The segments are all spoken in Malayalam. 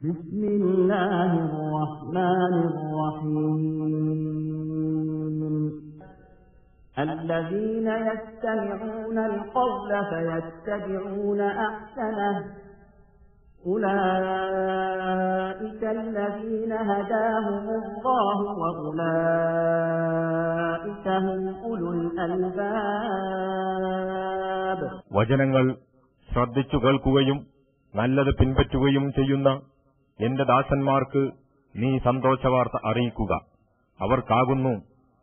بسم الله الرحمن الرحيم الذين يستمعون القول فيتبعون أحسنه أولئك الذين هداهم الله وأولئك هم أولو الألباب. വചനങ്ങൾ ശ്രദ്ധിച്ചു കേൾക്കുകയും നല്ലത് പിൻപറ്റുകയും ചെയ്യുന്ന എന്റെ ദാസന്മാർക്ക് നീ സന്തോഷവാർത്ത അറിയിക്കുക. അവർക്കാകുന്നു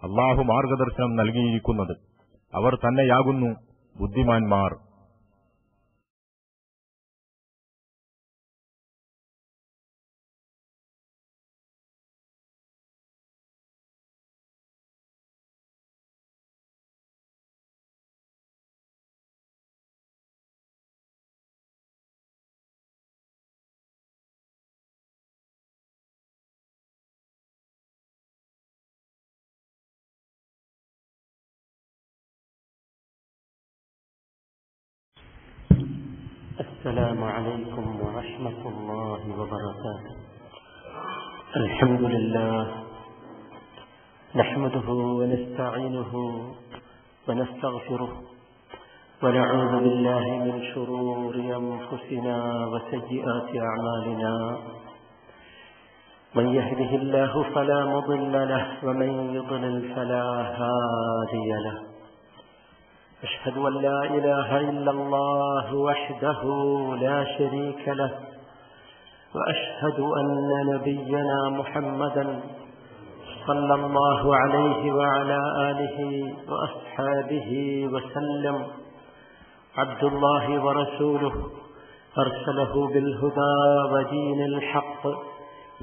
അല്ലാഹു മാർഗദർശനം നൽകിയിരിക്കുന്നത്. അവർ തന്നെയാകുന്നു ബുദ്ധിമാന്മാർ. السلام عليكم ورحمة الله وبركاته. الحمد لله نحمده ونستعينه ونستغفره ونعوذ بالله من شرور أنفسنا وسيئات أعمالنا. من يهده الله فلا مضل له ومن يضلل فلا هادي له. أشهد أن لا إله إلا الله وحده لا شريك له وأشهد أن نبينا محمدا صلى الله عليه وعلى آله وأصحابه وسلم عبد الله ورسوله أرسله بالهدى ودين الحق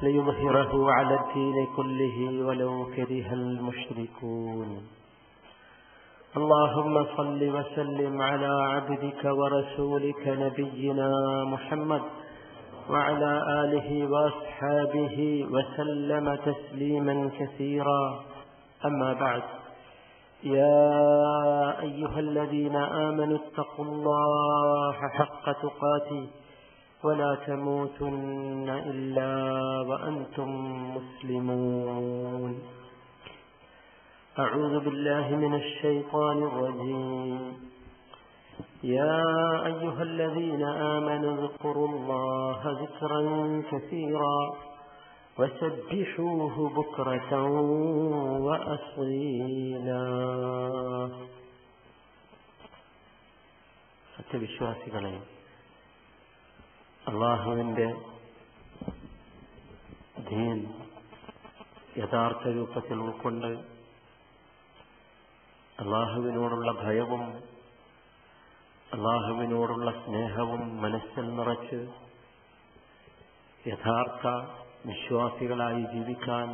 ليظهره على الدين كله ولو كره المشركون. اللهم صل وسلم على عبدك ورسولك نبينا محمد وعلى آله وأصحابه وسلم تسليما كثيرا. أما بعد، يا أيها الذين آمنوا اتقوا الله حق تقاته ولا تموتن إلا وأنتم مسلمون. أعوذ بالله من الشيطان الرجيم. يا أيها الذين آمنوا اذكروا الله ذكرا كثيرا وسبحوه بكرة وأصيلا. സത്യവിശ്വാസികളെ, അല്ലാഹുവിന്റെ ദീൻ യഥാർത്ഥ രൂപത്തിൽ ഉൾക്കൊണ്ട് അല്ലാഹുവിനോടുള്ള ഭയവും അല്ലാഹുവിനോടുള്ള സ്നേഹവും മനസ്സിൽ നിറച്ച് യഥാർത്ഥ വിശ്വാസികളായി ജീവിക്കാൻ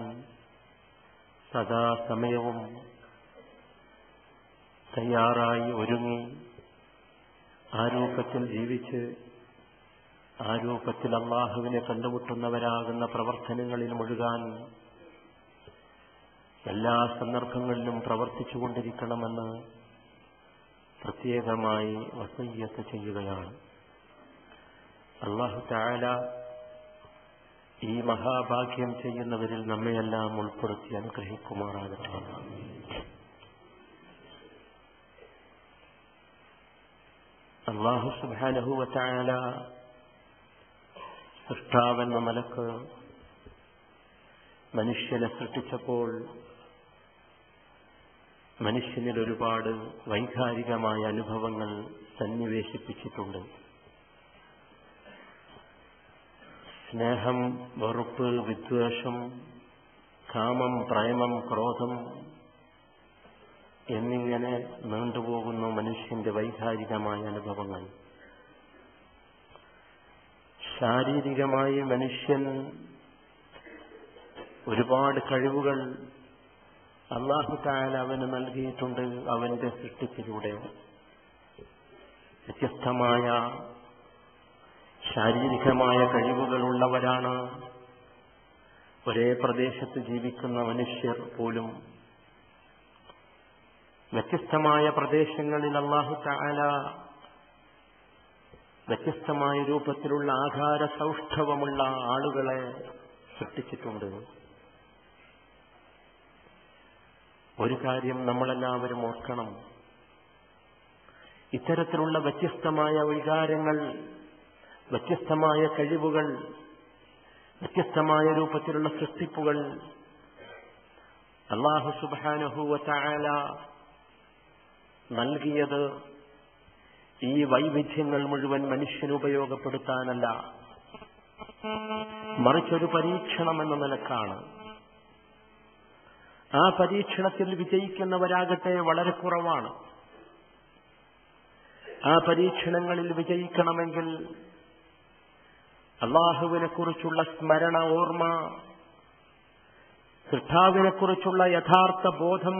സദാസമയവും തയ്യാറായി ഒരുങ്ങി ആ രൂപത്തിൽ ജീവിച്ച് ആ രൂപത്തിൽ അല്ലാഹുവിനെ കണ്ടുമുട്ടുന്നവരാകുന്ന പ്രവർത്തനങ്ങളിൽ മുഴുകാൻ എല്ലാ സന്ദർഭങ്ങളിലും പ്രവർത്തിച്ചുകൊണ്ടിരിക്കണമെന്ന് പ്രത്യേകമായി വസിയ്യത്ത് ചെയ്യുകയാണ്. അല്ലാഹു തആല ഈ മഹാഭാഗ്യം ചെയ്യുന്നവരിൽ നമ്മയെല്ലാം ഉൾപ്പെടുത്തി അനുഗ്രഹിക്കുമാറാകട്ടെ. അല്ലാഹു സുബ്ഹാനഹു വ തആല സൃഷ്ടാവെന്ന നിലക്ക് മനുഷ്യനെ സൃഷ്ടിച്ചപ്പോൾ മനുഷ്യനിൽ ഒരുപാട് വൈകാരികമായ അനുഭവങ്ങൾ സന്നിവേശിപ്പിച്ചിട്ടുണ്ട്. സ്നേഹം, വെറുപ്പ്, വിദ്വേഷം, കാമം, പ്രേമം, ക്രോധം എന്നിങ്ങനെ നീണ്ടുപോകുന്നു മനുഷ്യന്റെ വൈകാരികമായ അനുഭവങ്ങൾ. ശാരീരികമായി മനുഷ്യൻ ഒരുപാട് കഴിവുകൾ അല്ലാഹു തആല അവന് നൽകിയിട്ടുണ്ട്. അവന്റെ സൃഷ്ടിപ്പിലൂടെ വ്യത്യസ്തമായ ശാരീരികമായ കഴിവുകളുള്ളവരാണ് ഒരേ പ്രദേശത്ത് ജീവിക്കുന്ന മനുഷ്യർ പോലും. വ്യത്യസ്തമായ പ്രദേശങ്ങളിൽ അല്ലാഹു തആല വ്യത്യസ്തമായ രൂപത്തിലുള്ള ആകാര സൗഷ്ഠവമുള്ള ആളുകളെ സൃഷ്ടിച്ചിട്ടുണ്ട്. ഒരു കാര്യം നമ്മളെല്ലാവരും ഓർക്കണം, ഇത്തരത്തിലുള്ള വ്യത്യസ്തമായ വികാരങ്ങൾ, വ്യത്യസ്തമായ കഴിവുകൾ, വ്യത്യസ്തമായ രൂപത്തിലുള്ള സൃഷ്ടിപ്പുകൾ അല്ലാഹു സുബ്ഹാനഹു വ തആല നൽകിയത് ഈ വൈവിധ്യങ്ങൾ മുഴുവൻ മനുഷ്യന് ഉപയോഗപ്പെടുത്താനല്ല, മറിച്ചൊരു പരീക്ഷണം എന്ന നിലക്കാണ്. ആ പരീക്ഷണത്തിൽ വിജയിക്കുന്നവരാകട്ടെ വളരെ കുറവാണ്. ആ പരീക്ഷണങ്ങളിൽ വിജയിക്കണമെങ്കിൽ അല്ലാഹുവിനെക്കുറിച്ചുള്ള സ്മരണ, ഓർമ്മ, സൃഷ്ടാവിനെക്കുറിച്ചുള്ള യഥാർത്ഥ ബോധം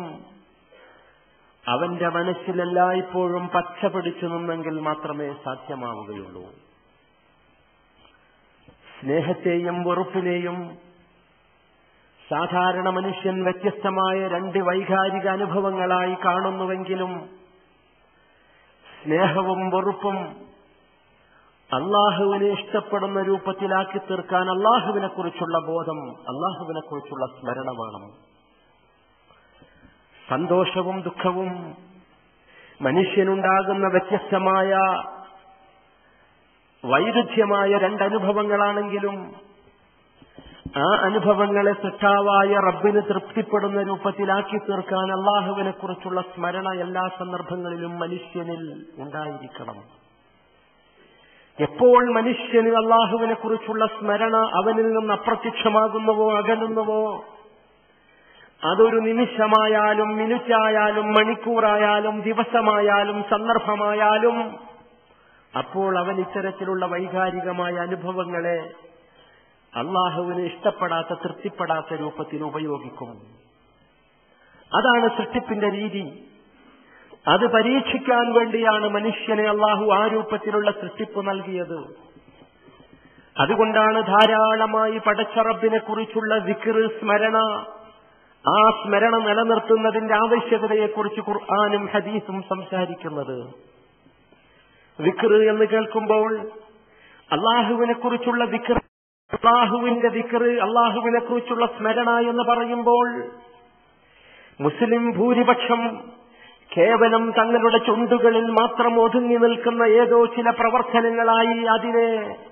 അവന്റെ മനസ്സിലെല്ലായ്പ്പോഴും പച്ച പിടിച്ചു നിന്നെങ്കിൽ മാത്രമേ സാധ്യമാവുകയുള്ളൂ. സ്നേഹത്തെയും വെറുപ്പിനെയും സാധാരണ മനുഷ്യൻ വ്യത്യസ്തമായ രണ്ട് വൈകാരിക അനുഭവങ്ങളായി കാണുന്നുവെങ്കിലും സ്നേഹവും വെറുപ്പും അള്ളാഹുവിനെ ഇഷ്ടപ്പെടുന്ന രൂപത്തിലാക്കി തീർക്കാൻ അള്ളാഹുവിനെക്കുറിച്ചുള്ള ബോധം, അള്ളാഹുവിനെക്കുറിച്ചുള്ള സ്മരണ വേണം. സന്തോഷവും ദുഃഖവും മനുഷ്യനുണ്ടാകുന്ന വ്യത്യസ്തമായ വൈരുദ്ധ്യമായ രണ്ടനുഭവങ്ങളാണെങ്കിലും ആ അനുഭവങ്ങളെ സൃഷ്ടാവായ റബ്ബിന് തൃപ്തിപ്പെടുന്ന രൂപത്തിലാക്കി തീർക്കാൻ അള്ളാഹുവിനെക്കുറിച്ചുള്ള സ്മരണ എല്ലാ സന്ദർഭങ്ങളിലും മനുഷ്യനിൽ ഉണ്ടായിരിക്കണം. എപ്പോൾ മനുഷ്യന് അള്ളാഹുവിനെക്കുറിച്ചുള്ള സ്മരണ അവനിൽ നിന്ന് അപ്രത്യക്ഷമാകുന്നുവോ, അകലുന്നുവോ, അതൊരു നിമിഷമായാലും മിനിറ്റായാലും മണിക്കൂറായാലും ദിവസമായാലും സന്ദർഭമായാലും, അപ്പോൾ അവൻ ഇത്തരത്തിലുള്ള വൈകാരികമായ അനുഭവങ്ങളെ അള്ളാഹുവിന് ഇഷ്ടപ്പെടാത്ത, തൃപ്തിപ്പെടാത്ത രൂപത്തിൽ ഉപയോഗിക്കും. അതാണ് സൃഷ്ടിപ്പിന്റെ രീതി. അത് പരീക്ഷിക്കാൻ വേണ്ടിയാണ് മനുഷ്യനെ അള്ളാഹു ആ രൂപത്തിലുള്ള സൃഷ്ടിപ്പ് നൽകിയത്. അതുകൊണ്ടാണ് ധാരാളമായി പടച്ച റബ്ബിനെ കുറിച്ചുള്ള ദിക്ർ, സ്മരണ, ആ സ്മരണ നിലനിർത്തുന്നതിന്റെ ആവശ്യകതയെക്കുറിച്ച് ഖുർആനും ഹദീസും സംസാരിക്കുന്നത്. ദിക്ർ എന്ന് കേൾക്കുമ്പോൾ അള്ളാഹുവിനെ കുറിച്ചുള്ള ദിക്ർ, അള്ളാഹുവിന്റെ ദിക്ർ, അള്ളാഹുവിനെ കുറിച്ചുള്ള സ്മരണ എന്ന് പറയുമ്പോൾ മുസ്ലിം ഭൂരിപക്ഷം കേവലം തങ്ങളുടെ ചുണ്ടുകളിൽ മാത്രം ഒതുങ്ങി നിൽക്കുന്ന ഏതോ ചില പ്രവർത്തനങ്ങളായി അതിനെ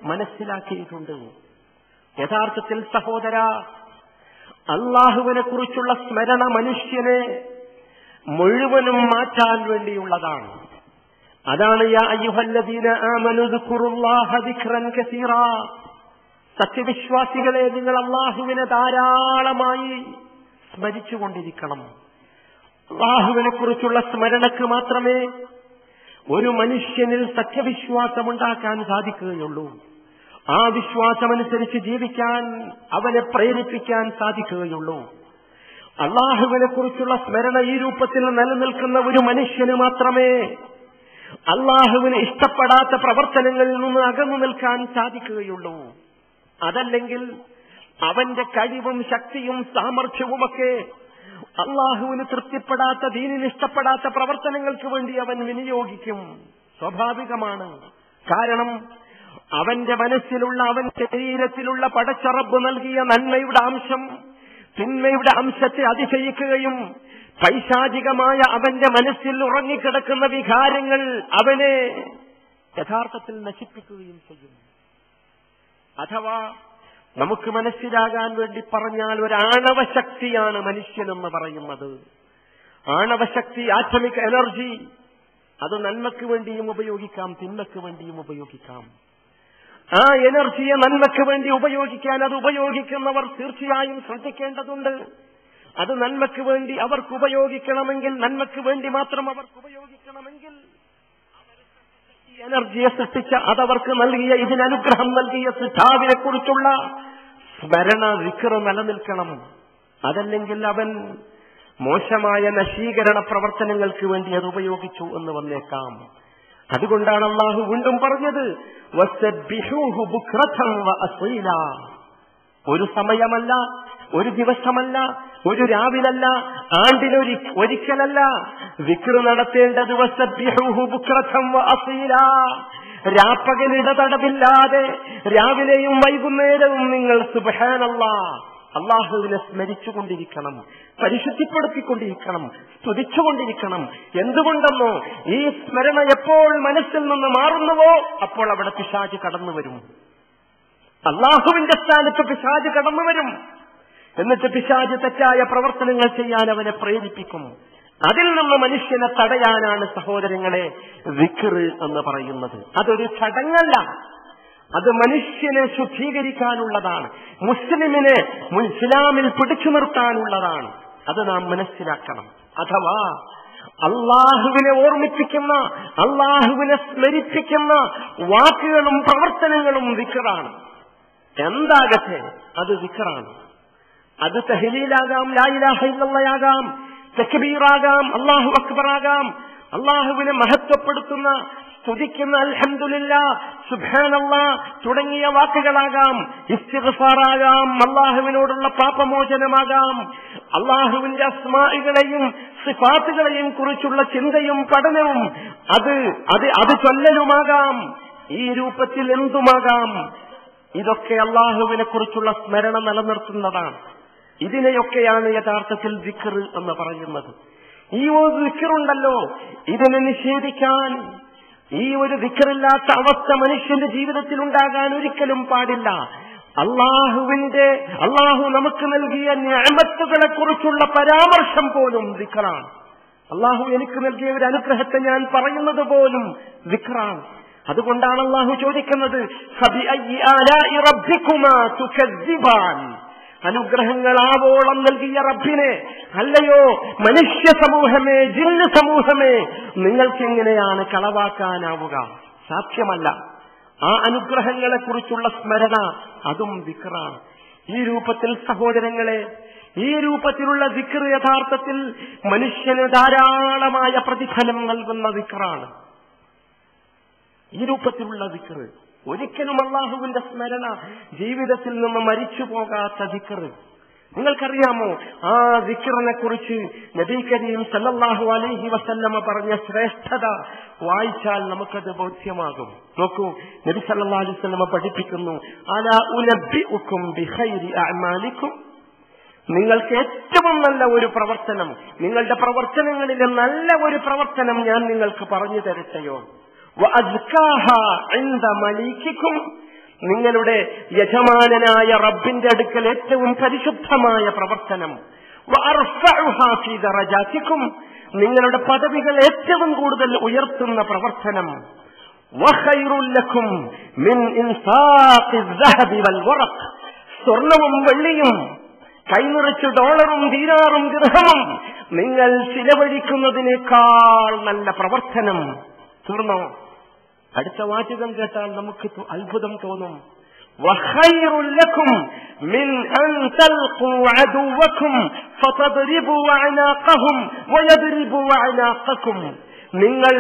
മനസ്സിലാക്കിയിട്ടുണ്ട്. യഥാർത്ഥത്തിൽ സഹോദര, അള്ളാഹുവിനെ കുറിച്ചുള്ള സ്മരണ മനുഷ്യനെ മുഴുവനും മാറ്റാൻ വേണ്ടിയുള്ളതാണ്. അതാണ് യാ അയ്യുഹല്ലദീന ആമനൂ ദിക്റുല്ലാഹ ദിക്റൻ കസീറാ, സത്യവിശ്വാസികളെ നിങ്ങൾ അള്ളാഹുവിനെ ധാരാളമായി സ്മരിച്ചുകൊണ്ടിരിക്കണം. അള്ളാഹുവിനെ കുറിച്ചുള്ള സ്മരണക്ക് മാത്രമേ ഒരു മനുഷ്യനിൽ സത്യവിശ്വാസമുണ്ടാക്കാൻ സാധിക്കുകയുള്ളൂ. ആ വിശ്വാസമനുസരിച്ച് ജീവിക്കാൻ അവനെ പ്രേരിപ്പിക്കാൻ സാധിക്കുകയുള്ളൂ. അള്ളാഹുവിനെ കുറിച്ചുള്ള സ്മരണ ഈ രൂപത്തിൽ നിലനിൽക്കുന്ന ഒരു മനുഷ്യന് മാത്രമേ അള്ളാഹുവിന് ഇഷ്ടപ്പെടാത്ത പ്രവർത്തനങ്ങളിൽ നിന്ന് അകന്നു നിൽക്കാൻ സാധിക്കുകയുള്ളൂ. അതല്ലെങ്കിൽ അവന്റെ കഴിവും ശക്തിയും സാമർഥ്യവുമൊക്കെ അള്ളാഹുവിന് തൃപ്തിപ്പെടാത്ത, ദീനിന് ഇഷ്ടപ്പെടാത്ത പ്രവർത്തനങ്ങൾക്ക് വേണ്ടി അവൻ വിനിയോഗിക്കും. സ്വാഭാവികമാണ്. കാരണം അവന്റെ മനസ്സിലുള്ള, അവന്റെ ശരീരത്തിലുള്ള പടച്ച റബ്ബ് നൽകിയ നന്മയുടെ അംശം തിന്മയുടെ അംശത്തെ അതിശയിക്കുകയും പൈശാചികമായ അവന്റെ മനസ്സിൽ ഉറങ്ങിക്കിടക്കുന്ന വികാരങ്ങൾ അവനെ യഥാർത്ഥത്തിൽ നശിപ്പിക്കുകയും ചെയ്യും. അഥവാ നമുക്ക് മനസ്സിലാകാൻ വേണ്ടി പറഞ്ഞാൽ, ഒരു ആണവശക്തിയാണ് മനുഷ്യനെന്ന് പറയുന്നത്. ആണവശക്തി, ആറ്റമിക് എനർജി, അത് നന്മയ്ക്ക് വേണ്ടിയും ഉപയോഗിക്കാം, തിന്മയ്ക്ക് വേണ്ടിയും ഉപയോഗിക്കാം. ആ എനർജിയെ നന്മയ്ക്ക് വേണ്ടി ഉപയോഗിക്കാൻ അത് ഉപയോഗിക്കുന്നവർ തീർച്ചയായും ശ്രദ്ധിക്കേണ്ടതുണ്ട്. അത് നന്മയ്ക്ക് വേണ്ടി അവർക്ക് ഉപയോഗിക്കണമെങ്കിൽ, നന്മയ്ക്ക് വേണ്ടി മാത്രം അവർക്ക് ഉപയോഗിക്കണമെങ്കിൽ എനർജിയെ സൃഷ്ടിച്ച, അതവർക്ക് നൽകിയ, ഇതിനനുഗ്രഹം നൽകിയ സൃഷ്ടാവിനെ കുറിച്ചുള്ള സ്മരണ, ദിക്ർ നിലനിൽക്കണം. അതല്ലെങ്കിൽ അവൻ മോശമായ നശീകരണ പ്രവർത്തനങ്ങൾക്ക് വേണ്ടി അത് ഉപയോഗിച്ചു എന്ന് വന്നേക്കാം. അതുകൊണ്ടാണ് അല്ലാഹു വീണ്ടും പറഞ്ഞത്, വസബ്ബിഹൂഹു ബുക്റതൻ വഅസീല. ഒരു സമയമല്ല, ഒരു ദിവസമല്ല, ഒരു രാവിലല്ല, ആണ്ടിലൊരിക്കലല്ല ദിക്ർ നടത്തേണ്ടത്. വസബ്ബിഹൂഹു ബുക്റതൻ വഅസീല, രാപ്പകലിടതടവില്ലാതെ രാവിലെയും വൈകുന്നേരവും നിങ്ങൾ സുബ്ഹാനല്ലാഹ് അള്ളാഹുവിനെ സ്മരിച്ചുകൊണ്ടിരിക്കണം, പരിശുദ്ധിപ്പെടുത്തിക്കൊണ്ടിരിക്കണം, സ്തുതിച്ചുകൊണ്ടിരിക്കണം. എന്തുകൊണ്ടെന്നോ, ഈ സ്മരണ എപ്പോൾ മനസ്സിൽ നിന്ന് മാറുന്നുവോ അപ്പോൾ അവിടെ പിശാച് കടന്നു വരും. അള്ളാഹുവിന്റെ സ്ഥാനത്ത് പിശാച് കടന്നു വരും. എന്നിട്ട് പിശാച് തെറ്റായ പ്രവർത്തനങ്ങൾ ചെയ്യാൻ അവനെ പ്രേരിപ്പിക്കും. അതിൽ നിന്ന് മനുഷ്യനെ തടയാനാണ് സഹോദരങ്ങളെ ദിക്ർ എന്ന് പറയുന്നത്. അതൊരു ചടങ്ങല്ല, അത് മനുഷ്യനെ ശുദ്ധീകരിക്കാനുള്ളതാണ്, മുസ്ലിമിനെ ഇസ്ലാമിൽ പിടിച്ചു നിർത്താനുള്ളതാണ്. അത് നാം മനസ്സിലാക്കണം. അഥവാ അള്ളാഹുവിനെ ഓർമ്മിപ്പിക്കുന്ന, അള്ളാഹുവിനെ സ്മരിപ്പിക്കുന്ന വാക്കുകളും പ്രവർത്തനങ്ങളും ദിക്റാണ്. എന്താകട്ടെ അത് ദിക്റാണ്. അത് തഹ്ലീലാകാം, ലാ ഇലാഹ ഇല്ലല്ലാഹ്, തക്ബീറാകാം, അല്ലാഹു അക്ബറാകാം, അള്ളാഹുവിനെ മഹത്വപ്പെടുത്തുന്ന സ്തുതിക്കുന്ന അൽഹംദുലില്ലാഹ്, സുബ്ഹാനല്ലാഹ് തുടങ്ങിയ വാക്കുകളാകാം, ഇസ്തിഗ്ഫാറാകാം, അള്ളാഹുവിനോടുള്ള പാപമോചനമാകാം, അള്ളാഹുവിന്റെ അസ്മാഇകളെയും സിഫാത്തുകളെയും കുറിച്ചുള്ള ചിന്തയും പഠനവും അത് ചൊല്ലലുമാകാം. ഈ രൂപത്തിൽ എന്തുമാകാം. ഇതൊക്കെ അള്ളാഹുവിനെ കുറിച്ചുള്ള സ്മരണ നിലനിർത്തുന്നതാണ്. ഇതിനെയൊക്കെയാണ് യഥാർത്ഥത്തിൽ ദിക്ർ എന്ന് പറയുന്നത്. ഈ ഒരു ദിക്റുണ്ടല്ലോ, ഇതിനെ നിഷേധിക്കാൻ, ഈ ഒരു ദിക്റില്ലാത്ത അവസ്ഥ മനുഷ്യന്റെ ജീവിതത്തിൽ ഉണ്ടാകാൻ ഒരിക്കലും പാടില്ല. അള്ളാഹു നമുക്ക് നൽകിയ നിഅമത്തുകളെ കുറിച്ചുള്ള പരാമർശം പോലും ദിക്റാണ്. അള്ളാഹു എനിക്ക് നൽകിയ ഒരു അനുഗ്രഹത്തെ ഞാൻ പറയുന്നത് പോലും ദിക്റാണ്. അതുകൊണ്ടാണ് അള്ളാഹു ചോദിക്കുന്നത്, ഫബിഅയ്യി ആലാഇ റബ്ബികുമാ തുകദ്ദിബാൻ, അനുഗ്രഹങ്ങളാവോളം നൽകിയ റബ്ബിനെ, അല്ലയോ മനുഷ്യ സമൂഹമേ, ജിന്ന് സമൂഹമേ, നിങ്ങൾക്കെങ്ങനെയാണ് കളവാക്കാനാവുക? സാധ്യമല്ല. ആ അനുഗ്രഹങ്ങളെ കുറിച്ചുള്ള സ്മരണ അതും ദിക്റാണ്. ഈ രൂപത്തിൽ സഹോദരങ്ങളെ, ഈ രൂപത്തിലുള്ള ദിക്ർ യഥാർത്ഥത്തിൽ മനുഷ്യന് ധാരാളമായ പ്രതിഫലം നൽകുന്ന ദിക്റാണ്. ഈ രൂപത്തിലുള്ള ദിക്ർ ഒരിക്കലും അള്ളാഹുവിന്റെ സ്മരണ ജീവിതത്തിൽ നിന്ന് മരിച്ചു പോകാത്ത ദിക്ർ. നിങ്ങൾക്കറിയാമോ, ആ ദിക്റിനെ കുറിച്ച് നബി കരീം സല്ലല്ലാഹു അലൈഹി വസല്ലമ പറഞ്ഞ ശ്രേഷ്ഠത വായിച്ചാൽ നമുക്കത് ബോധ്യമാകും. നോക്കൂ, നബി സല്ലല്ലാഹു അലൈഹി വസല്ലമ പഠിപ്പിക്കുന്നു, അലാ ഉനബ്ബിഉകും ബിഖൈരി അഅമാലികും, നിങ്ങൾക്ക് ഏറ്റവും നല്ല ഒരു പ്രവർത്തനം, നിങ്ങളുടെ പ്രവർത്തനങ്ങളിലെ നല്ല ഒരു പ്രവർത്തനം ഞാൻ നിങ്ങൾക്ക് പറഞ്ഞു തരട്ടെയോ? വഅസ്കാഹാ ഇൻദ മലീകികും, നിങ്ങളുടെ യജമാനനായ റബ്ബിന്റെ അടുക്കൽ ഏറ്റവും പരിശുദ്ധമായ പ്രവർത്തനം. വഅർഫഉഹാ ഫീ ദറജാതികും, നിങ്ങളുടെ പദവികൾ ഏറ്റവും കൂടുതൽ ഉയർത്തുന്ന പ്രവർത്തനം. വഖൈറുൽ ലക്കും മിൻ ഇൻഫാഖിസ് ദഹബി വൽ വറഖ്, സ്വർണവും വെള്ളിയും കൈനിറച്ച് ഡോളറും ദീനാറും ദിർഹമും നിങ്ങൾ ചിലവഴിക്കുന്നതിനേക്കാൾ നല്ല പ്രവർത്തനം. തീർന്നോ? അടുത്ത വാചകം കേട്ടാൽ നമുക്ക് അത്ഭുതം തോന്നും. വഖൈറുൽ ലക്കും മിൻ അൻ തൽഖൂ അദുവക്കും ഫതദ്രിബൂ അനാഖഹും വയദ്രിബൂ അനാഖക്കും, നിങ്ങൾ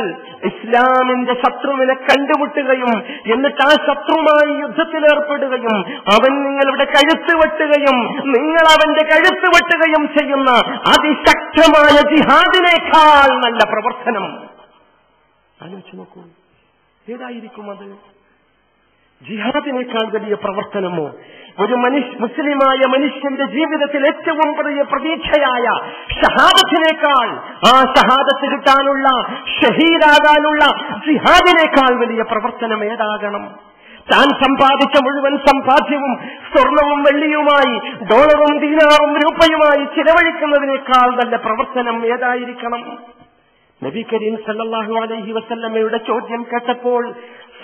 ഇസ്ലാമിന്റെ ശത്രുവിനെ കണ്ടുമുട്ടുകയും എന്നിട്ട് ആ ശത്രുമായി യുദ്ധത്തിലേർപ്പെടുകയും അവൻ നിങ്ങളുടെ കഴുത്ത് വെട്ടുകയും നിങ്ങൾ അവന്റെ കഴുത്ത് വെട്ടുകയും ചെയ്യുന്ന അതിശക്തമായ ജിഹാദിനേക്കാൾ നല്ല പ്രവർത്തനം. ആലോചിച്ചു നോക്കൂ, ഏതായിരിക്കും അത്? ജിഹാദിനേക്കാൾ വലിയ പ്രവർത്തനമോ? ഒരു മുസ്ലിമായ മനുഷ്യന്റെ ജീവിതത്തിൽ ഏറ്റവും വലിയ പ്രതീക്ഷയായ ഷഹാദത്തിനേക്കാൾ, ആ ഷഹാദത്ത് കിട്ടാനുള്ള, ഷഹീദാകാനുള്ള ജിഹാദിനേക്കാൾ വലിയ പ്രവർത്തനം ഏതാകണം? താൻ സമ്പാദിച്ച മുഴുവൻ സമ്പാദ്യവും സ്വർണവും വെള്ളിയുമായി, ഡോളറും ദീനാറും രൂപയുമായി ചിലവഴിക്കുന്നതിനേക്കാൾ നല്ല പ്രവർത്തനം ഏതായിരിക്കണം? നബി കരീം സല്ലല്ലാഹു അലൈഹി വസല്ലമയുടെ ചോദ്യം കേട്ടപ്പോൾ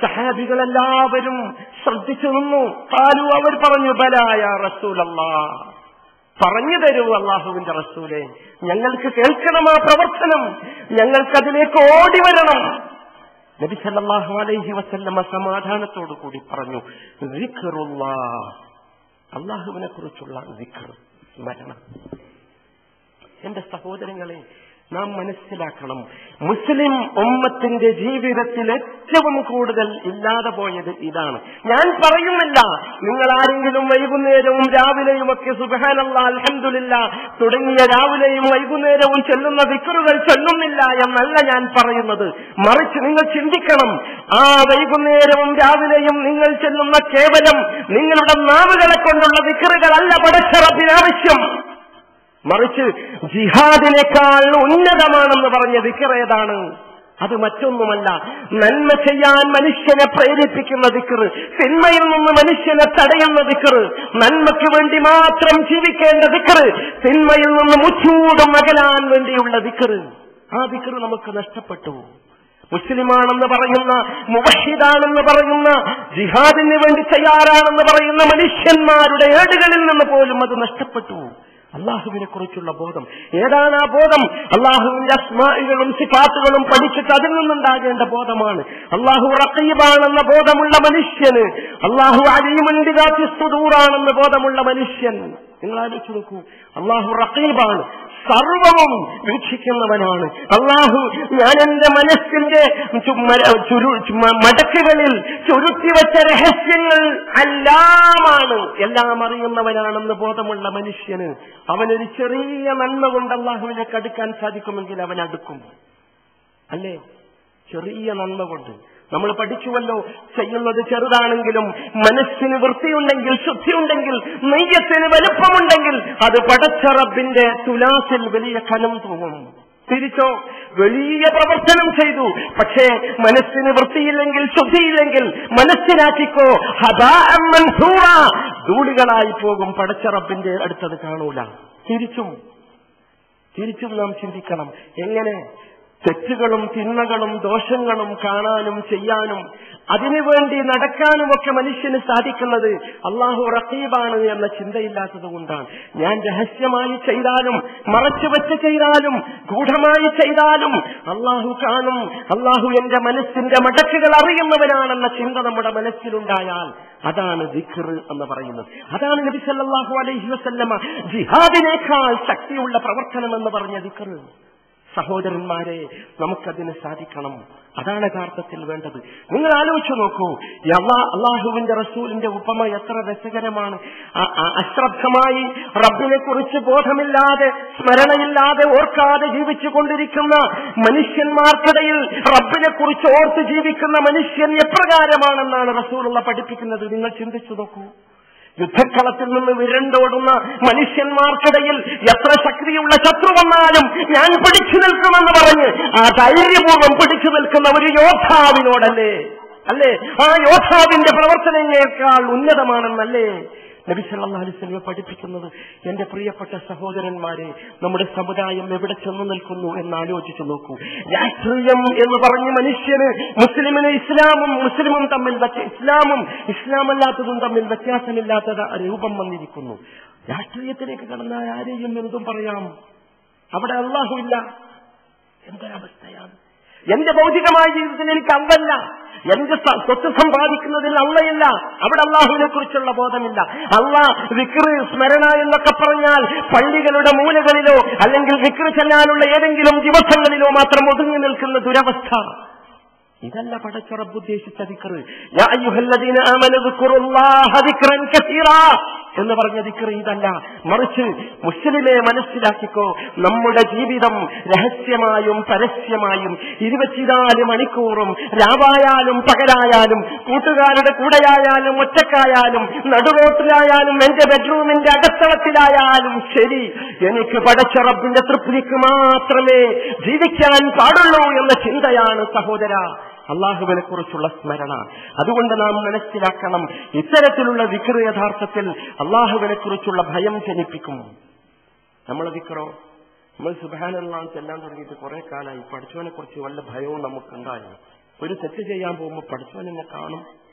സഹാബികളെല്ലാവരും ശ്രദ്ധിച്ചു നിന്നു. ഖാലു, അവർ പറഞ്ഞു, ബലാ യാ റസൂലല്ലാഹ്, പറഞ്ഞു തരൂ അല്ലാഹുവിന്റെ റസൂലേ, ഞങ്ങൾക്ക് കേൾക്കണം ആ പ്രവർത്തനം, ഞങ്ങൾക്കതിലേക്ക് ഓടി വരണം. നബി സല്ലല്ലാഹു അലൈഹി വസല്ലമ സമാധാനത്തോടു കൂടി പറഞ്ഞു, ദിക്റുല്ലാഹ്, അല്ലാഹുവിനെ കുറിച്ചുള്ള ദിക്ർ, സ്മരണ. എന്റെ സഹോദരങ്ങളെ, നാം മനസ്സിലാക്കണം, മുസ്ലിം ഉമ്മത്തിന്റെ ജീവിതത്തിൽ ഏറ്റവും കൂടുതൽ ഇല്ലാതെ പോയത് ഇതാണ്. ഞാൻ പറയുന്നില്ല നിങ്ങൾ ആരെങ്കിലും വൈകുന്നേരവും രാവിലെയും ഒക്കെ സുബ്ഹാനല്ലാഹ് അൽഹംദുലില്ലാഹ് തുടങ്ങിയ രാവിലെയും വൈകുന്നേരവും ചെല്ലുന്ന ദിക്റുകൾ ചൊല്ലുന്നില്ല എന്നല്ല ഞാൻ പറയുന്നത്. മറിച്ച് നിങ്ങൾ ചിന്തിക്കണം, ആ വൈകുന്നേരവും രാവിലെയും നിങ്ങൾ ചെല്ലുന്ന കേവലം നിങ്ങളുടെ നാവുകളെ കൊണ്ടുള്ള ദിക്റുകളല്ല പടച്ച റബ്ബിന് ആവശ്യം. മറിച്ച് ജിഹാദിനേക്കാൾ ഉന്നതമാണെന്ന് പറഞ്ഞ ദിക്ർ ഏതാണ്? അത് മറ്റൊന്നുമല്ല, നന്മ ചെയ്യാൻ മനുഷ്യനെ പ്രേരിപ്പിക്കുന്ന ദിക്ർ, തിന്മയിൽ നിന്ന് മനുഷ്യനെ തടയുന്ന ദിക്ർ, നന്മയ്ക്ക് വേണ്ടി മാത്രം ജീവിക്കേണ്ട ദിക്ർ, തിന്മയിൽ നിന്ന് മുച്ചൂടും അകലാൻ വേണ്ടിയുള്ള ദിക്ർ. ആ ദിക്ർ നമുക്ക് നഷ്ടപ്പെട്ടു. മുസ്ലിമാണെന്ന് പറയുന്ന, മുവഹിദാണെന്ന് പറയുന്ന, ജിഹാദിന് വേണ്ടി തയ്യാറാണെന്ന് പറയുന്ന മനുഷ്യന്മാരുടെ ഏടുകളിൽ നിന്ന് പോലും അത് നഷ്ടപ്പെട്ടു. അള്ളാഹുവിനെ കുറിച്ചുള്ള ബോധം ഏതാണ്? ആ ബോധം അള്ളാഹുവിന്റെ അസ്മാഇകളും സിഫാത്തുകളും പഠിച്ചിട്ട് അതിൽ നിന്നുണ്ടാകേണ്ട ബോധമാണ്. അള്ളാഹു റഖീബാണെന്ന ബോധമുള്ള മനുഷ്യന്, അള്ളാഹു അലീമുൻ ബിദാത്തി സുദൂറാണെന്ന ബോധമുള്ള മനുഷ്യൻ, നിങ്ങൾ ആലോചിച്ച് നോക്കൂ, അള്ളാഹു റഖീബാണ്, സർവവും വീക്ഷിക്കുന്നവനാണ്. അള്ളാഹു ഞാൻ എന്റെ മനസ്സിന്റെ മടക്കുകളിൽ ചുരുത്തിവെച്ച രഹസ്യങ്ങൾ എല്ലാമാണ്, എല്ലാം അറിയുന്നവനാണെന്ന് ബോധമുള്ള മനുഷ്യന് അവനൊരു ചെറിയ നന്മ കൊണ്ട് അള്ളാഹുവിലേക്ക് അടുക്കാൻ സാധിക്കുമെങ്കിൽ അവൻ അടുക്കും. അല്ലേ? ചെറിയ നന്മ കൊണ്ട്. നമ്മൾ പഠിച്ചുവല്ലോ, ചെയ്യുന്നത് ചെറുതാണെങ്കിലും മനസ്സിന് വൃത്തിയുണ്ടെങ്കിൽ, ശുദ്ധിയുണ്ടെങ്കിൽ, നെയ്യത്തിന് വലുപ്പമുണ്ടെങ്കിൽ അത് പടച്ച റബ്ബിന്റെ തുലാസിൽ വലിയ കനം തൂങ്ങും. തിരിച്ചോ, വലിയ പ്രവർത്തനം ചെയ്തു, പക്ഷേ മനസ്സിന് വൃത്തിയില്ലെങ്കിൽ, ശുദ്ധിയില്ലെങ്കിൽ മനസ്സിലാക്കിക്കോ, ഹദാഅൻ മൻസൂറ, ധൂളികളായി പോകും, പടച്ച റബ്ബിന്റെ അടുത്തത് കാണൂല. തിരിച്ചും നാം ചിന്തിക്കണം, എങ്ങനെ തെറ്റുകളും തിന്മകളും ദോഷങ്ങളും കാണാനും ചെയ്യാനും അതിനുവേണ്ടി നടക്കാനുമൊക്കെ മനുഷ്യന് സാധിക്കുന്നത് അള്ളാഹു റഖീബാണ് എന്ന ചിന്തയില്ലാത്തത് കൊണ്ടാണ്. ഞാൻ രഹസ്യമായി ചെയ്താലും, മറച്ചുവെച്ച് ചെയ്താലും, ഗൂഢമായി ചെയ്താലും അള്ളാഹു കാണും, അള്ളാഹു എന്റെ മനസ്സിന്റെ മടക്കുകൾ അറിയുന്നവനാണെന്ന ചിന്ത നമ്മുടെ മനസ്സിലുണ്ടായാൽ അതാണ് ദിക്ർ എന്ന് പറയുന്നത്. അതാണ് നബി സല്ലല്ലാഹു അലൈഹി വസല്ലമ ജിഹാദിനേക്കാൾ ശക്തിയുള്ള പ്രവർത്തനം എന്ന് പറഞ്ഞ ദിക്ർ. സഹോദരന്മാരെ, നമുക്കതിന് സാധിക്കണം. അതാണ് യഥാർത്ഥത്തിൽ വേണ്ടത്. നിങ്ങൾ ആലോചിച്ചു നോക്കൂ, അള്ളാഹുവിന്റെ റസൂലിന്റെ ഉപമ എത്ര രസകരമാണ്. അശ്രദ്ധമായി റബ്ബിനെ കുറിച്ച് ബോധമില്ലാതെ, സ്മരണയില്ലാതെ, ഓർക്കാതെ ജീവിച്ചു കൊണ്ടിരിക്കുന്ന മനുഷ്യന്മാർക്കിടയിൽ റബ്ബിനെ കുറിച്ച് ഓർത്ത് ജീവിക്കുന്ന മനുഷ്യൻ എപ്രകാരമാണെന്നാണ് റസൂലുള്ള പഠിപ്പിക്കുന്നത്. നിങ്ങൾ ചിന്തിച്ചു നോക്കൂ. യുദ്ധക്കളത്തിൽ നിന്ന് വിരണ്ടോടുന്ന മനുഷ്യന്മാർക്കിടയിൽ എത്ര ശക്തിയുള്ള ശത്രു വന്നാലും ഞാൻ പിടിച്ചു നിൽക്കുമെന്ന് പറഞ്ഞ് ആ ധൈര്യപൂർവ്വം പിടിച്ചു നിൽക്കുന്ന ഒരു യോദ്ധാവിനോടല്ലേ, അല്ലേ, ആ യോദ്ധാവിന്റെ പ്രവർത്തനങ്ങളേക്കാൾ ഉന്നതമാണെന്നല്ലേ നബി സല്ലല്ലാഹു അലൈഹി വസല്ലം പഠിപ്പിക്കുന്നത്. എന്റെ പ്രിയപ്പെട്ട സഹോദരന്മാരെ, നമ്മുടെ സമുദായം എവിടെ ചെന്നു നിൽക്കുന്നു എന്നാലോചിച്ചു നോക്കൂ. രാഷ്ട്രീയം എന്ന് പറഞ്ഞ് മനുഷ്യന് മുസ്ലിമിന് ഇസ്ലാമും മുസ്ലിമും തമ്മിൽ ഇസ്ലാമും ഇസ്ലാമല്ലാത്തതും തമ്മിൽ വ്യത്യാസമില്ലാത്ത രൂപം വന്നിരിക്കുന്നു. രാഷ്ട്രീയത്തിലേക്ക് കടന്നാൽ ആരെയും എന്തും പറയാം, അവിടെ അല്ലാഹു ഇല്ല. എന്തൊരവസ്ഥയാണ്! എന്റെ ഭൗതികമായ ജീവിതത്തിൽ എനിക്ക് അല്ലല്ല, എന്റെ സ്വത്ത് സമ്പാദിക്കുന്നതിൽ അള്ളയില്ല, അവിടെ അള്ളാഹുവിനെ കുറിച്ചുള്ള ബോധമില്ല. അള്ളാഹ് ദിക്ർ, സ്മരണ എന്നൊക്കെ പറഞ്ഞാൽ പള്ളികളുടെ മൂലകളിലോ അല്ലെങ്കിൽ ദിക്ർ ചെല്ലാനുള്ള ഏതെങ്കിലും ദിവസങ്ങളിലോ മാത്രം ഒതുങ്ങി നിൽക്കുന്ന ദുരവസ്ഥ. ഇതല്ല പടച്ച റബ്ബ് ഉദ്ദേശിച്ച ദിക്ർ. യാ അയ്യുഹല്ലദീന ആമനൂ ദിക്റുല്ലാഹ ദിക്റൻ കസീറാ എന്ന് പറഞ്ഞ ദിക്ർ ഇതല്ല. മറിച്ച് മുസ്ലിമെ മനസ്സിലാക്കിക്കോ, നമ്മുടെ ജീവിതം രഹസ്യമായും പരസ്യമായും 24 മണിക്കൂറും, രാവായാലും പകലായാലും, കൂട്ടുകാരുടെ കൂടെയായാലും ഒറ്റക്കായാലും, നടുറോട്ടിലായാലും, എന്റെ ബെഡ്റൂമിന്റെ അകത്തളത്തിലായാലും ശരി, എനിക്ക് പടച്ച റബ്ബിന്റെ തൃപ്തിക്ക് മാത്രമേ ജീവിക്കാൻ പാടുള്ളൂ എന്ന ചിന്തയാണ് സഹോദര അള്ളാഹുവിനെ കുറിച്ചുള്ള സ്മരണ. അതുകൊണ്ട് നാം മനസ്സിലാക്കണം, ഇത്തരത്തിലുള്ള ദിക്ർ യഥാർത്ഥത്തിൽ അള്ളാഹുവിനെ കുറിച്ചുള്ള ഭയം ജനിപ്പിക്കും. നമ്മളെ ദിക്റോ, നമ്മൾ സുബ്ഹാനല്ലാഹ് ചെല്ലാൻ തുടങ്ങിയിട്ട് കുറെ കാലമായി, പഠിച്ചവനെ കുറിച്ച് വല്ല ഭയവും നമുക്കുണ്ടായിരുന്നു. ഒരു തെറ്റ് ചെയ്യാൻ പോകുമ്പോൾ പഠിച്ചവൻ എന്നെ കാണും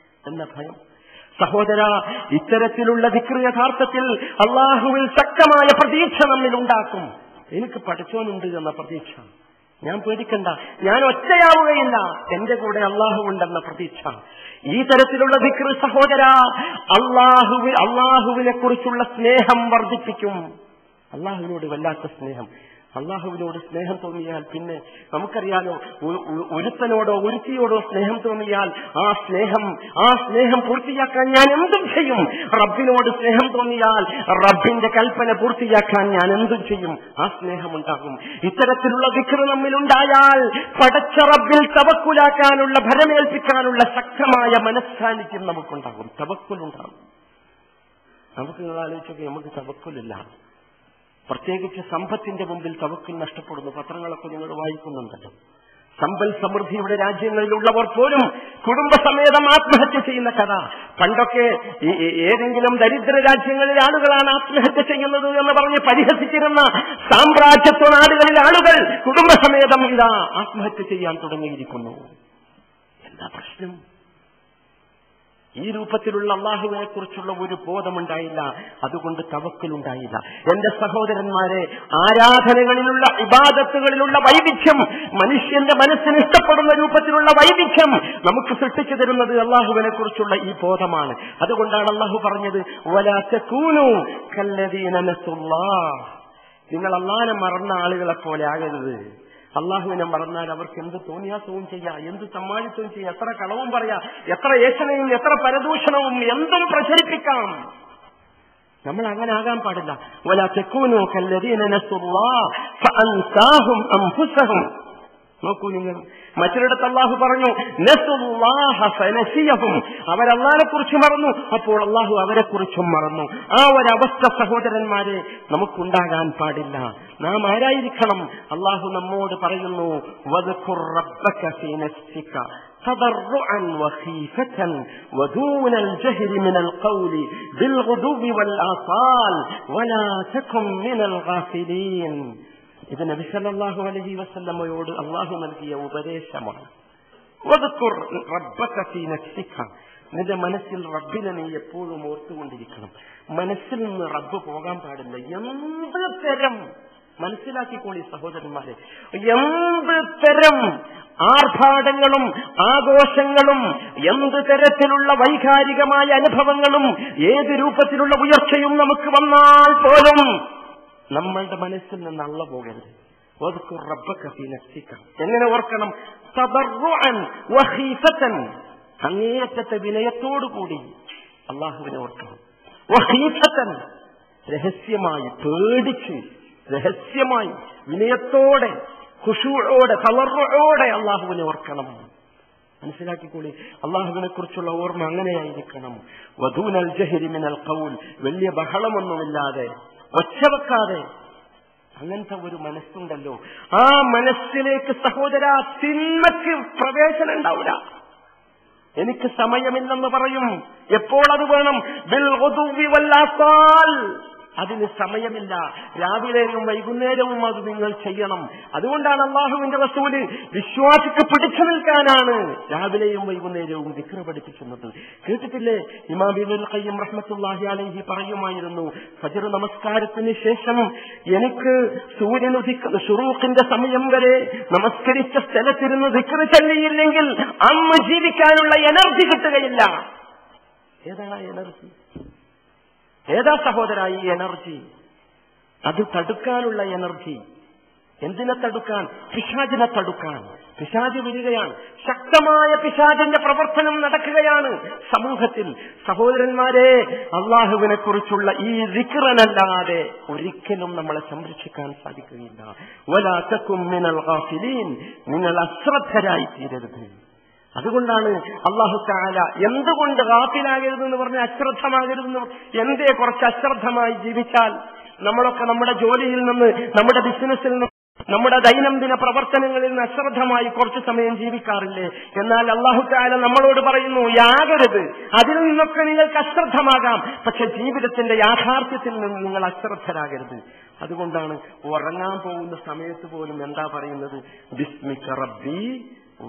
എന്ന ഭയം. സഹോദര, ഇത്തരത്തിലുള്ള ദിക്ർ യഥാർത്ഥത്തിൽ അള്ളാഹുവിൽ ശക്തമായ പ്രതീക്ഷ നമ്മിൽ ഉണ്ടാക്കും. എനിക്ക് പഠിച്ചവനുണ്ട് എന്ന പ്രതീക്ഷ. ഞാൻ പേടിക്കണ്ട, ഞാൻ ഒറ്റയാവുകയില്ല, എന്റെ കൂടെ അള്ളാഹു ഉണ്ടെന്ന പ്രതീക്ഷ. ഈ തരത്തിലുള്ള ദിക്ർ സഹോദര അള്ളാഹുവിനെ കുറിച്ചുള്ള സ്നേഹം വർദ്ധിപ്പിക്കും. അള്ളാഹുവിനോട് വല്ലാത്ത സ്നേഹം. അള്ളാഹുവിനോട് സ്നേഹം തോന്നിയാൽ പിന്നെ നമുക്കറിയാലോ, ഒരുത്തനോടോ ഒരുത്തിയോടോ സ്നേഹം തോന്നിയാൽ ആ സ്നേഹം പൂർത്തിയാക്കാൻ ഞാൻ എന്തും ചെയ്യും. റബ്ബിനോട് സ്നേഹം തോന്നിയാൽ റബ്ബിന്റെ കൽപ്പന പൂർത്തിയാക്കാൻ ഞാൻ എന്തും ചെയ്യും. ആ സ്നേഹമുണ്ടാകും. ഇത്തരത്തിലുള്ള ദിക്ർ നമ്മിലുണ്ടായാൽ പടച്ച റബ്ബിൽ തവക്കുലാക്കാനുള്ള, ഭരമേൽപ്പിക്കാനുള്ള ശക്തമായ മനസ്സാന്നിധ്യം നമുക്കുണ്ടാകും. തവക്കുലുണ്ടാകും. നമുക്ക് ആലോചിച്ചൊക്കെ നമുക്ക് തവക്കുലില്ല. പ്രത്യേകിച്ച് സമ്പത്തിന്റെ മുമ്പിൽ തവക്കുൽ നഷ്ടപ്പെടുന്നു. പത്രങ്ങളൊക്കെ നിങ്ങൾ വായിക്കുന്നുണ്ടല്ലോ. സമ്പൽ സമൃദ്ധിയുടെ രാജ്യങ്ങളിലുള്ളവർ പോലും കുടുംബസമേതം ആത്മഹത്യ ചെയ്യുന്ന കഥ. പണ്ടൊക്കെ ഏതെങ്കിലും ദരിദ്ര രാജ്യങ്ങളിലെ ആളുകളാണ് ആത്മഹത്യ ചെയ്യുന്നത് എന്ന് പറഞ്ഞ് പരിഹസിച്ചിരുന്ന സാമ്രാജ്യത്വ നാടുകളിലെ ആളുകൾ കുടുംബസമേതം ഇതാ ആത്മഹത്യ ചെയ്യാൻ തുടങ്ങിയിരിക്കുന്നു. എന്താ പ്രശ്നം? ഈ രൂപത്തിലുള്ള അള്ളാഹുവിനെ കുറിച്ചുള്ള ഒരു ബോധമുണ്ടായില്ല. അതുകൊണ്ട് തവക്കുലുണ്ടായില്ല. എന്റെ സഹോദരന്മാരെ, ആരാധനകളിലുള്ള, ഇബാദത്തുകളിലുള്ള വൈവിധ്യം, മനുഷ്യന്റെ മനസ്സിന് ഇഷ്ടപ്പെടുന്ന രൂപത്തിലുള്ള വൈവിധ്യം നമുക്ക് സൃഷ്ടിച്ചു തരുന്നത് അള്ളാഹുവിനെ കുറിച്ചുള്ള ഈ ബോധമാണ്. അതുകൊണ്ടാണ് അള്ളാഹു പറഞ്ഞത്, വലാ തകൂനൂ കല്ലദീന നസുല്ലാഹ്, നിങ്ങൾ അള്ളാഹനെ മറന്ന ആളുകളെ പോലെ ആകരുത്. അള്ളാഹുവിനെ മറന്നാൽ അവർക്ക് എന്ത് തോന്നിയാസവും ചെയ്യാം, എന്ത് സമ്മാനിത്തവും ചെയ്യാം, എത്ര കളവും പറയാം, എത്ര ഏഷണയും എത്ര പരദൂഷണവും എന്തും പ്രചരിപ്പിക്കാം. നമ്മൾ അങ്ങനെ ആകാൻ പാടില്ല. വലാ തകൂനൂ കല്ലദീന നസുല്ലാഹ് ഫഅൻസാഹും അൻഫുസഹും. നോക്കൂ നിങ്ങൾ, മറ്റൊരിടത്ത് അള്ളാഹു പറഞ്ഞു നസുല്ലാഹ ഫനസിയഹും, അവരല്ലാഹുവിനെ കുറിച്ച് മറന്നു, അപ്പോൾ അള്ളാഹു അവരെ കുറിച്ചും മറന്നു. ആ ഒരവസ്ഥ സഹോദരന്മാരെ നമുക്കുണ്ടാകാൻ പാടില്ല. നാം ആരായിരിക്കണം? അള്ളാഹു നമ്മോട് പറയുന്നു, വദ്കുർ റബ്ബക ഫീ നഫ്സിക തദർറുഅൻ വഖീഫതൻ വദൂനൽ ജഹരി മിനൽ ഖൗലി ബിൽഗുദുവി വൽ ആസാൽ വലാ തകും മിനൽ ഗാഫിലീൻ. ഇത് നബി സല്ലല്ലാഹു അലൈഹി വസല്ലമയോട് അള്ളാഹു നൽകിയ ഉപദേശമാണ്. വദ്കുർ റബ്ബക ഫീ നഫ്സിക, നിന്റെ മനസ്സിൽ റബ്ബിനെ നീ എപ്പോഴും ഓർത്തുകൊണ്ടിരിക്കണം. മനസ്സിൽ നിന്ന് റബ്ബ് പോകാൻ പാടില്ല. എന്ത് തരം, മനസ്സിലാക്കിക്കോളി സഹോദരന്മാരെ, എന്ത് തരം ആർഭാടങ്ങളും ആഘോഷങ്ങളും എന്ത് തരത്തിലുള്ള വൈകാരികമായ അനുഭവങ്ങളും ഏത് രൂപത്തിലുള്ള ഉയർച്ചയും നമുക്ക് വന്നാൽ പോലും നമ്മളുടെ മനസ്സിൽ നിന്ന് അള്ള പോകരുത്. വദ്കുർ റബ്ബക ഫീ നഫ്സിക, എങ്ങനെ ഓർക്കണം? തദർറുഅൻ വഖീഫതൻ, അങ്ങേയറ്റത്തെ വിനയത്തോടുകൂടി അള്ളാഹുവിനെ ഓർക്കണം. വഖീഫതൻ, രഹസ്യമായി പേടിച്ച്, രഹസ്യമായി വിനയത്തോടെ, ഖുശൂഅോടെ, തളർറോടെ അള്ളാഹുവിനെ ഓർക്കണം. മനസ്സിലാക്കിക്കൂടി, അള്ളാഹുവിനെ കുറിച്ചുള്ള ഓർമ്മ അങ്ങനെയായിരിക്കണം. വദൂനൽ ജഹരി മിനൽ ഖൗൽ, വലിയ ബഹളമൊന്നുമില്ലാതെ, ഒച്ചവെക്കാതെ, അങ്ങനത്തെ ഒരു മനസ്സുണ്ടല്ലോ. ആ മനസ്സിലേക്ക് സഹോദര തിന്മയ്ക്ക് പ്രവേശനം ഉണ്ടാവില്ല. എനിക്ക് സമയമില്ലെന്ന് പറയും. എപ്പോൾ അത് വേണം? ബിൽഗുദുവി വൽ ആസാൽ, അതിന് സമയമില്ല. രാവിലെയും വൈകുന്നേരവും അത് നിങ്ങൾ ചെയ്യണം. അതുകൊണ്ടാണ് അള്ളാഹുവിന്റെ റസൂല് വിശ്വാസിക്ക് പിടിച്ചു നിൽക്കാനാണ് രാവിലെയും വൈകുന്നേരവും ദിക്ർ പഠിപ്പിക്കുന്നത്. കേട്ടിട്ടില്ലേ? ഇമാം ഇബ്നുൽ ഖയ്യിം റഹ്മത്തുള്ളാഹി അലൈഹി പറയുമായിരുന്നു, ഫജ്ർ നമസ്കാരത്തിന് ശേഷം എനിക്ക് സൂര്യൻ ഉദിക്കുന്ന ശുറൂഖിന്റെ സമയം വരെ നമസ്കരിച്ച സ്ഥലത്തിരുന്ന് ദിക്ർ ചൊല്ലിയില്ലെങ്കിൽ അന്ന് ജീവിക്കാനുള്ള എനർജി കിട്ടുകയില്ല. ഏതാണ് എനർജി? ഏതാ സഹോദര ഈ എനർജി? അത് തടുക്കാനുള്ള എനർജി. എന്തിനെ തടുക്കാൻ? പിശാചിനെ തടുക്കാൻ. പിശാച് വരികയാണ്, ശക്തമായ പിശാചിന്റെ പ്രവർത്തനം നടക്കുകയാണ് സമൂഹത്തിൽ. സഹോദരന്മാരെ, അള്ളാഹുവിനെ കുറിച്ചുള്ള ഈ ദിക്റനല്ലാതെ ഒരിക്കലും നമ്മളെ സംരക്ഷിക്കാൻ സാധിക്കുകയില്ല. വലാ തകും മിനൽ ഗാഫിലീൻ, നിങ്ങൾ അശ്രദ്ധരായി തീരരുത്. അതുകൊണ്ടാണ് അല്ലാഹു തആല എന്തുകൊണ്ട് ഗാഫിലാകരുതെന്ന് പറഞ്ഞ് അശ്രദ്ധമാകരുതെന്ന്. എന്തേ കുറച്ച് അശ്രദ്ധമായി ജീവിച്ചാൽ? നമ്മളൊക്കെ നമ്മുടെ ജോലിയിൽ നിന്ന്, നമ്മുടെ ബിസിനസ്സിൽ നിന്ന്, നമ്മുടെ ദൈനംദിന പ്രവർത്തനങ്ങളിൽ നിന്ന് അശ്രദ്ധമായി കുറച്ചു സമയം ജീവിക്കാറില്ലേ? എന്നാൽ അല്ലാഹു തആല നമ്മളോട് പറയുന്നു, യാകരുത്. അതിൽ നിന്നൊക്കെ നിങ്ങൾക്ക് അശ്രദ്ധമാകാം, പക്ഷെ ജീവിതത്തിന്റെ യാഥാർത്ഥ്യത്തിൽ നിന്ന് നിങ്ങൾ അശ്രദ്ധരാകരുത്. അതുകൊണ്ടാണ് ഉറങ്ങാൻ പോകുന്ന സമയത്ത് പോലും എന്താ പറയുന്നത്? ബിസ്മിക റബ്ബി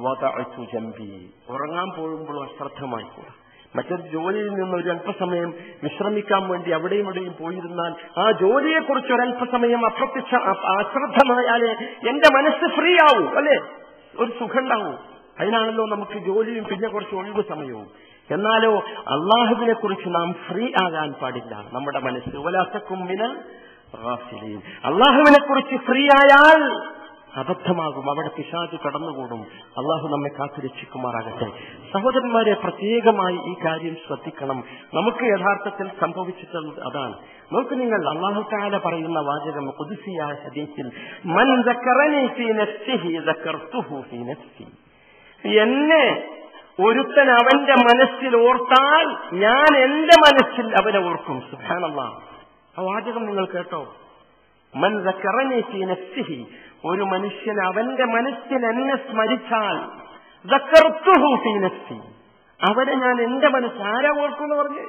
വദഅതു ജംബി. ഉറങ്ങാൻ പോകുമ്പോഴും അശ്രദ്ധമായിക്കൂടാ. മറ്റൊരു ജോലിയിൽ നിന്ന് ഒരു അല്പസമയം വിശ്രമിക്കാൻ വേണ്ടി അവിടെയും ഇവിടെയും പോയിരുന്നാൽ ആ ജോലിയെക്കുറിച്ച് ഒരല്പസമയം അശ്രദ്ധമായാലേ എന്റെ മനസ്സ് ഫ്രീ ആവൂ, അല്ലെ? ഒരു സുഖം ഉണ്ടാവൂ. അതിനാണല്ലോ നമുക്ക് ജോലിയും പിന്നെ കുറച്ച് ഒഴിവ് സമയവും. എന്നാലോ അള്ളാഹുവിനെ കുറിച്ച് നാം ഫ്രീ ആകാൻ പാടില്ല. നമ്മുടെ മനസ്സ് വലാ തകും മിനൽ ഗാഫിലീൻ. അള്ളാഹുവിനെ കുറിച്ച് ഫ്രീ ആയാൽ അബദ്ധമാകും, അവിടെ പിശാച് കടന്നുകൂടും. അള്ളാഹു നമ്മെ കാത്തുരക്ഷിക്കുമാറാകട്ടെ. സഹോദരന്മാരെ, പ്രത്യേകമായി ഈ കാര്യം ശ്രദ്ധിക്കണം. നമുക്ക് യഥാർത്ഥത്തിൽ സംഭവിച്ചിട്ടുള്ളത് അതാണ്. നോക്ക് നിങ്ങൾ, അള്ളാഹു തആല പറയുന്ന വാചകം ഖുദ്സിയായ ഹദീസിൽ, മൻ ദക്കറനി ഫീ നഫ്സിഹി ദക്കർതുഹു ഫീ നഫ്സി. എന്നെ ഒരുത്തൻ അവന്റെ മനസ്സിൽ ഓർത്താൽ ഞാൻ എന്റെ മനസ്സിൽ അവനെ ഓർക്കും. സുബ്ഹാനല്ലാഹ്. ആ വാചകം നിങ്ങൾ കേട്ടോ? മൻ ദക്കറനി ഫീ നഫ്സിഹി, ഒരു മനുഷ്യൻ അവന്റെ മനസ്സിൽ എന്നെ സ്മരിച്ചാൽ ദക്കർതുഹു ഫീ നഫ്സി, അവരെ ഞാൻ എന്റെ മനസ്സ്. ആരാ ഓർക്കും എന്ന് പറഞ്ഞ്?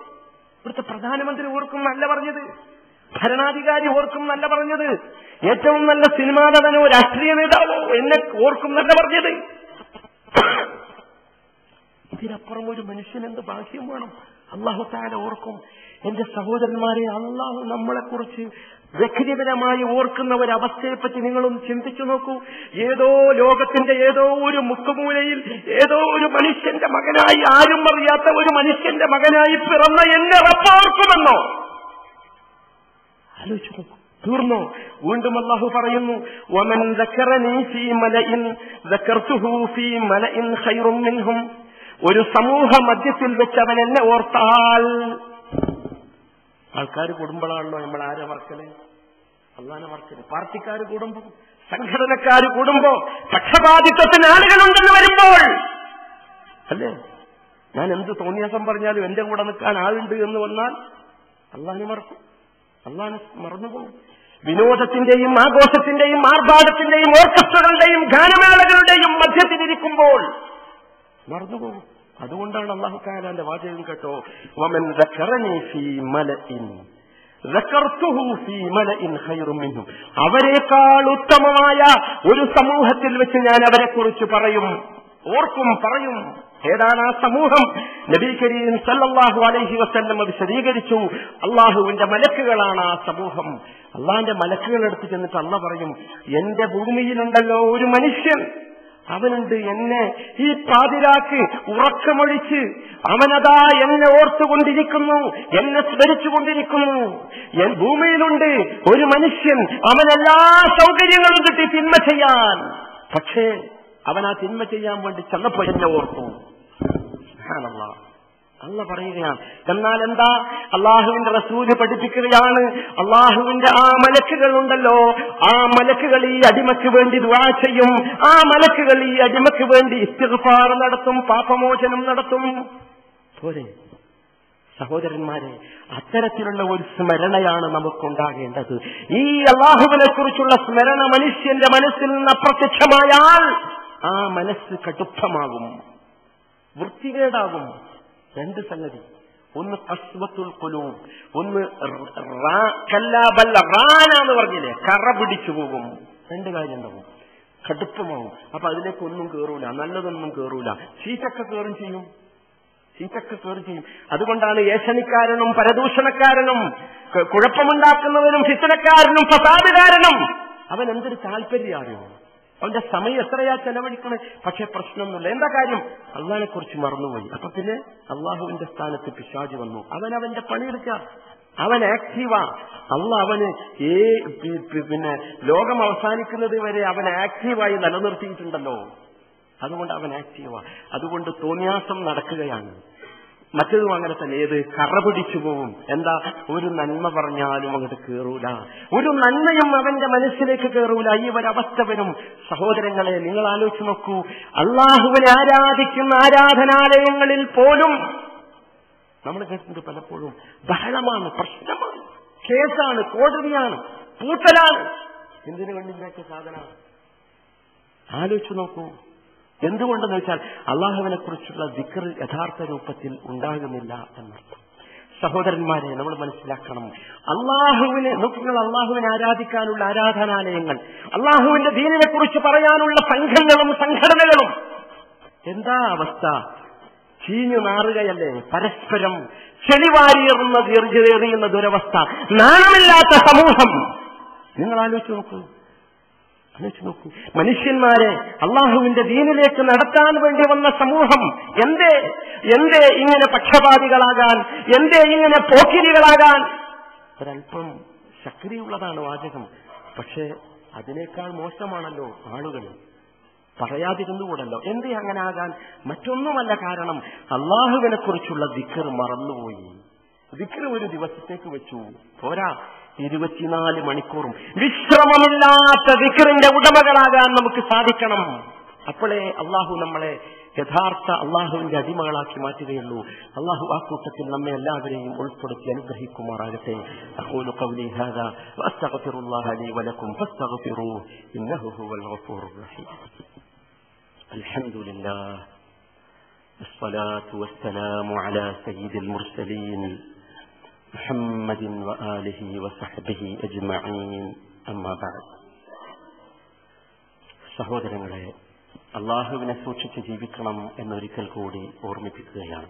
ഇവിടുത്തെ പ്രധാനമന്ത്രി ഓർക്കും എന്നല്ല പറഞ്ഞത്, ഭരണാധികാരി ഓർക്കും എന്നല്ല പറഞ്ഞത്, ഏറ്റവും നല്ല സിനിമാ നടനോ രാഷ്ട്രീയ നേതാവോ എന്നെ ഓർക്കും എന്നല്ല പറഞ്ഞത്. ഇതിനപ്പുറം ഒരു മനുഷ്യൻ എന്ത് ഭാഗ്യം വേണം? അല്ലാഹു തആല ഓർക്കും. എന്റെ സഹോദരന്മാരെ, അല്ലാഹു നമ്മളെക്കുറിച്ച് വ്യക്തിപരമായി ഓർക്കുന്ന ഒരവസ്ഥയെപ്പറ്റി നിങ്ങളൊന്ന് ചിന്തിച്ചു നോക്കൂ. ഏതോ ലോകത്തിന്റെ ഏതോ ഒരു മുക്കുമൂലയിൽ ഏതോ ഒരു മനുഷ്യന്റെ മകനായി, ആരും അറിയാത്ത ഒരു മനുഷ്യന്റെ മകനായി പിറന്ന എന്നെ റബ്ബ് ഓർക്കുമെന്നോ? ആലോചിച്ചു നോക്കൂ. തീർന്നോ? വീണ്ടും അല്ലാഹു പറയുന്നു, വമൻ ദക്കറനി ഫീ മലഇൻ ദക്കർതുഹു ഫീ മലഇൻ ഖൈറും മിൻഹും. ഒരു സമൂഹ മധ്യത്തിൽ വെച്ച് അവൻ എന്നെ ഓർത്താൽ. ആൾക്കാർ കൂടുമ്പോഴാണല്ലോ നമ്മൾ ആരെ മറക്കല്? അള്ളാനെ മറക്കല്. പാർട്ടിക്കാർ കൂടുമ്പോ, സംഘടനക്കാർ കൂടുമ്പോ, പക്ഷപാതിത്വത്തിന് ആളുകളുണ്ടെന്ന് വരുമ്പോൾ അല്ലേ? ഞാൻ എന്ത് തോന്നിയാസം പറഞ്ഞാലും എന്റെ കൂടെ നിൽക്കാൻ ആളുണ്ട് എന്ന് വന്നാൽ അള്ളാനെ മറക്കും, അള്ളാനെ മറന്നുപോകും. വിനോദത്തിന്റെയും ആഘോഷത്തിന്റെയും ആർഭാടത്തിന്റെയും ഓർക്കസ്ട്രകളുടെയും ഗാനമേളകളുടെയും മധ്യത്തിലിരിക്കുമ്പോൾ മറന്നുപോകും. അതുകൊണ്ടാണ് അല്ലാഹു തആലാന്റെ വാചകം കേട്ടോ, വമൻ ദക്കറനി ഫീ മലഇൻ ദക്കർതുഹു ഫീ മലഇൻ ഖൈറും മിൻഹും. അവരെക്കാൾ ഉത്തമമായ ഒരു സമൂഹത്തിൽ വെച്ച് ഞാൻ അവരെക്കുറിച്ച് പറയും, ഓർക്കും, പറയും. ഏതാണ് ആ സമൂഹം? നബി കരീം സല്ലല്ലാഹു അലൈഹി വസല്ലം വിശദീകരിച്ചു. അള്ളാഹുവിന്റെ മലക്കുകളാണ് ആ സമൂഹം. അള്ളാന്റെ മലക്കുകൾ എടുത്ത് ചെന്നിട്ട് അള്ളാഹ് പറയും, എന്റെ ഭൂമിയിലുണ്ടല്ലോ ഒരു മനുഷ്യൻ, അവനുണ്ട് എന്നെ ഈ പാതിരാക്ക് ഉറക്കമൊഴിച്ച് അവനതാ എന്നെ ഓർത്തുകൊണ്ടിരിക്കുന്നു, എന്നെ സ്മരിച്ചുകൊണ്ടിരിക്കുന്നു. ഭൂമിയിലുണ്ട് ഒരു മനുഷ്യൻ, അവനെല്ലാ സൗകര്യങ്ങളും കിട്ടി തിന്മ ചെയ്യാൻ, പക്ഷേ അവൻ ആ തിന്മ ചെയ്യാൻ വേണ്ടി ചെന്നപ്പോ എന്നെ ഓർത്തു. സുബ്ഹാനല്ലാഹ്. അല്ല പറയുകയാണ്. എന്നാൽ എന്താ? അള്ളാഹുവിന്റെ റസൂല് പഠിപ്പിക്കുകയാണ്, അള്ളാഹുവിന്റെ ആ മലക്കുകൾ ഉണ്ടല്ലോ, ആ മലക്കുകൾ ഈ അടിമയ്ക്ക് വേണ്ടി ദുആ ചെയ്യും. ആ മലക്കുകൾ ഈ അടിമയ്ക്ക് വേണ്ടി ഇസ്തിഗ്ഫാർ നടത്തും, പാപമോചനം നടത്തും. പോരെ സഹോദരന്മാരെ, അത്തരത്തിലുള്ള ഒരു സ്മരണയാണ് നമുക്കുണ്ടാകേണ്ടത്. ഈ അള്ളാഹുവിനെ കുറിച്ചുള്ള സ്മരണ മനുഷ്യന്റെ മനസ്സിൽ നിന്ന് അപ്രത്യക്ഷമായാൽ ആ മനസ്സ് കടുപ്പമാകും, വൃത്തികേടാകും. രണ്ട് സംഗതി, ഒന്ന് ഖസ്വത്തുൽ ഖുലൂബ്, ഒന്ന് റാനാന്ന് പറഞ്ഞില്ലേ, കറ പിടിച്ചു പോകും. രണ്ട് കാര്യം ഉണ്ടാവും, കടുപ്പമാവും. അപ്പൊ അതിലേക്ക് ഒന്നും കേറൂല, നല്ലതൊന്നും കേറൂല. ചീറ്റൊക്കെ കേറും ചെയ്യും, ചീറ്റൊക്കെ കേറും ചെയ്യും. അതുകൊണ്ടാണ് ഏഷണിക്കാരനും പരദൂഷണക്കാരനും കുഴപ്പമുണ്ടാക്കുന്നവനും ഫിത്നക്കാരനും ഫസാദുകാരനും അവൻ എന്തൊരു താല്പര്യമോ, അവന്റെ സമയം എത്രയാ ചെലവഴിക്കണേ. പക്ഷെ പ്രശ്നമൊന്നുമില്ല. എന്താ കാര്യം? അള്ളാഹിനെ കുറിച്ച് മറന്നുപോയി. അപ്പൊ പിന്നെ അള്ളാഹുവിന്റെ സ്ഥാനത്ത് പിശാച് വന്നു. അവന്റെ പണിയെടുക്കുക, അവൻ ആക്റ്റീവാ. അള്ളാഹ് അവന് പിന്നെ ലോകം അവസാനിക്കുന്നത് വരെ അവൻ ആക്റ്റീവായി നിലനിർത്തിയിട്ടുണ്ടല്ലോ. അതുകൊണ്ട് അവൻ ആക്റ്റീവാ. അതുകൊണ്ട് തോന്നിയാസം നടക്കുകയാണ്. മറ്റതും അങ്ങനെ തന്നെ. ഏത്? കറ പിടിച്ചു പോവും. എന്താ? ഒരു നന്മ പറഞ്ഞാലും അങ്ങോട്ട് കേറൂല, ഒരു നന്മയും അവന്റെ മനസ്സിലേക്ക് കേറൂല. ഈ ഒരവസ്ഥ വരും. സഹോദരങ്ങളെ, നിങ്ങൾ ആലോചിച്ച് നോക്കൂ. അള്ളാഹുവിനെ ആരാധിക്കുന്ന ആരാധനാലയങ്ങളിൽ പോലും നമ്മൾ കേട്ടിട്ടുണ്ട് പലപ്പോഴും ബഹളമാണ്, പ്രശ്നമാണ്, കേസാണ്, കോടതിയാണ്, പൂട്ടലാണ്. എന്തിനു വേണ്ടിണ്ടാക്കിയ സാധനമാണ്? ആലോചിച്ചു നോക്കൂ. എന്തുകൊണ്ടെന്ന് വെച്ചാൽ അള്ളാഹുവിനെ കുറിച്ചുള്ള ദിക്ർ യഥാർത്ഥ രൂപത്തിൽ ഉണ്ടാകുന്നില്ല എന്നർത്ഥം. സഹോദരന്മാരെ, നമ്മൾ മനസ്സിലാക്കണം, അള്ളാഹുവിനെ നോക്കുക, അള്ളാഹുവിനെ ആരാധിക്കാനുള്ള ആരാധനാലയങ്ങൾ, അള്ളാഹുവിന്റെ ദീനിനെ കുറിച്ച് പറയാനുള്ള സംഘങ്ങളും സംഘടനകളും എന്താ അവസ്ഥ? ചീഞ്ഞു നാറുകയല്ലേ, പരസ്പരം ചെളിവാരിയെറിയുന്ന ദുരവസ്ഥ, നാണമില്ലാത്ത സമൂഹം. നിങ്ങൾ ആലോചിച്ച് നോക്കൂ. മനുഷ്യന്മാരെ അള്ളാഹുവിന്റെ ദീനിലേക്ക് നടത്താൻ വേണ്ടി വന്ന സമൂഹം എന്തേ ഇങ്ങനെ പക്ഷപാതികളാകാൻ, എന്തേ ഇങ്ങനെ പോക്കിരികളാകാൻ? ഒരല്പം ശക്തിയുള്ളതാണ് വാചകം. പക്ഷേ അതിനേക്കാൾ മോശമാണല്ലോ ആളുകൾ. പറയാതിരുന്നുകൂടല്ലോ. എന്തേ അങ്ങനെ ആകാൻ? മറ്റൊന്നുമല്ല കാരണം അള്ളാഹുവിനെ കുറിച്ചുള്ള ദിക്ർ മറന്നുപോയി. ദിക്ർ ഒരു ദിവസത്തേക്ക് വെച്ചു പോരാ, 24 മണിക്കൂറും വിശ്രമമില്ലാത്ത ദിക്റിന്റെ ഉടമകളാകാൻ നമുക്ക് സാധിക്കണം. അപ്പോഴേ അള്ളാഹു നമ്മളെ യഥാർത്ഥ അള്ളാഹുവിന്റെ അടിമകളാക്കി മാറ്റുകയുള്ളൂ. അള്ളാഹു ആ കൂട്ടത്തിൽ നമ്മെ എല്ലാവരെയും ഉൾപ്പെടുത്തി അനുഗ്രഹിക്കുമാറാകട്ടെ. അഖൂലു ഖൗലി ഹാദാ വഅസ്തഗ്ഫിറുല്ലാഹ ലീ വലക്കും ഫസ്തഗ്ഫിറൂഹു ഇന്നഹു ഹുവൽ ഗഫൂറുർ റഹീം. അൽഹംദുലില്ലാഹ് വസ്സലാത്തു വസ്സലാമു അലാ സയ്യിദിൽ മുർസലീൻ മുഹമ്മദിൻ വആലിഹി വസഹ്ബിഹി അജ്മഈൻ. അമ്മാ ബഅദ്. സഹോദരങ്ങളെ, അള്ളാഹുവിനെ സൂക്ഷിച്ച് ജീവിക്കണം എന്നൊരിക്കൽ കൂടി ഓർമ്മിപ്പിക്കുകയാണ്.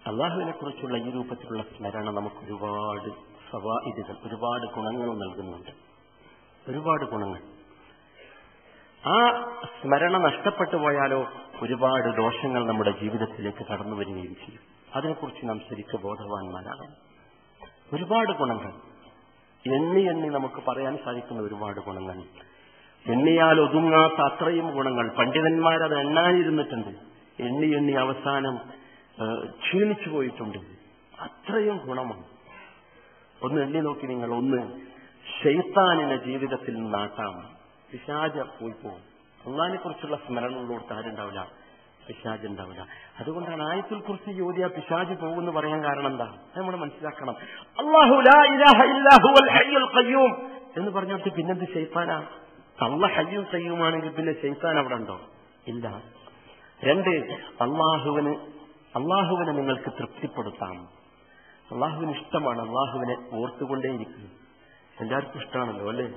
അള്ളാഹുവിനെ കുറിച്ചുള്ള ഈ രൂപത്തിലുള്ള സ്മരണ നമുക്ക് ഒരുപാട് ഫവായിദുകൾ, ഒരുപാട് ഗുണങ്ങൾ നൽകുന്നുണ്ട്. ഒരുപാട് ഗുണങ്ങൾ. ആ സ്മരണ നഷ്ടപ്പെട്ടു പോയാലോ ഒരുപാട് ദോഷങ്ങൾ നമ്മുടെ ജീവിതത്തിലേക്ക് കടന്നു വരികയും ചെയ്യും. അതിനെക്കുറിച്ച് നാം ശരിക്കും ബോധവാന്മാരാണ്. ഒരുപാട് ഗുണങ്ങൾ, എണ്ണി നമുക്ക് പറയാൻ സാധിക്കുന്ന ഒരുപാട് ഗുണങ്ങൾ, എണ്ണിയാൽ ഒതുങ്ങാത്ത അത്രയും ഗുണങ്ങൾ. പണ്ഡിതന്മാരത് എണ്ണാനിരുന്നിട്ടുണ്ട്. എണ്ണി അവസാനം ക്ഷീണിച്ചു പോയിട്ടുണ്ട്. അത്രയും ഗുണമാണ്. ഒന്ന് എണ്ണി നോക്കി നിങ്ങൾ. ഒന്ന്, ശൈത്താനിനെ ജീവിതത്തിൽ നിന്നാട്ടാം. പിശാച് പോയി പോകും. അള്ളാഹിനെ കുറിച്ചുള്ള സ്മരണകളോട് ആരുണ്ടാവില്ല, പിശാച് ഉണ്ടാവില്ല. അതുകൊണ്ടാണ് ആയത്തുൽ കുർസി ഓതിയ പിശാച് പോകുമെന്ന് പറയാൻ കാരണം എന്താ? നമ്മൾ മനസ്സിലാക്കണം. അല്ലാഹു ലാ ഇലാഹ ഇല്ലാ ഹുവൽ ഹയ്യുൽ ഖയ്യൂം എന്ന് പറഞ്ഞിട്ട് പിന്നെന്ത് ശൈത്താനാ? അല്ലാഹ് ഹയ്യും ഖയ്യൂമാണെങ്കിൽ പിന്നെ ശൈത്താൻ അവിടെ ഉണ്ടോ? ഇല്ല. 2, അള്ളാഹുവിനെ നിങ്ങൾക്ക് തൃപ്തിപ്പെടുത്താം. അള്ളാഹുവിന് ഇഷ്ടമാണ്. അള്ളാഹുവിനെ ഓർത്തുകൊണ്ടേയിരിക്കുന്നു. എല്ലാവർക്കും ഇഷ്ടമാണല്ലോ അല്ലേ?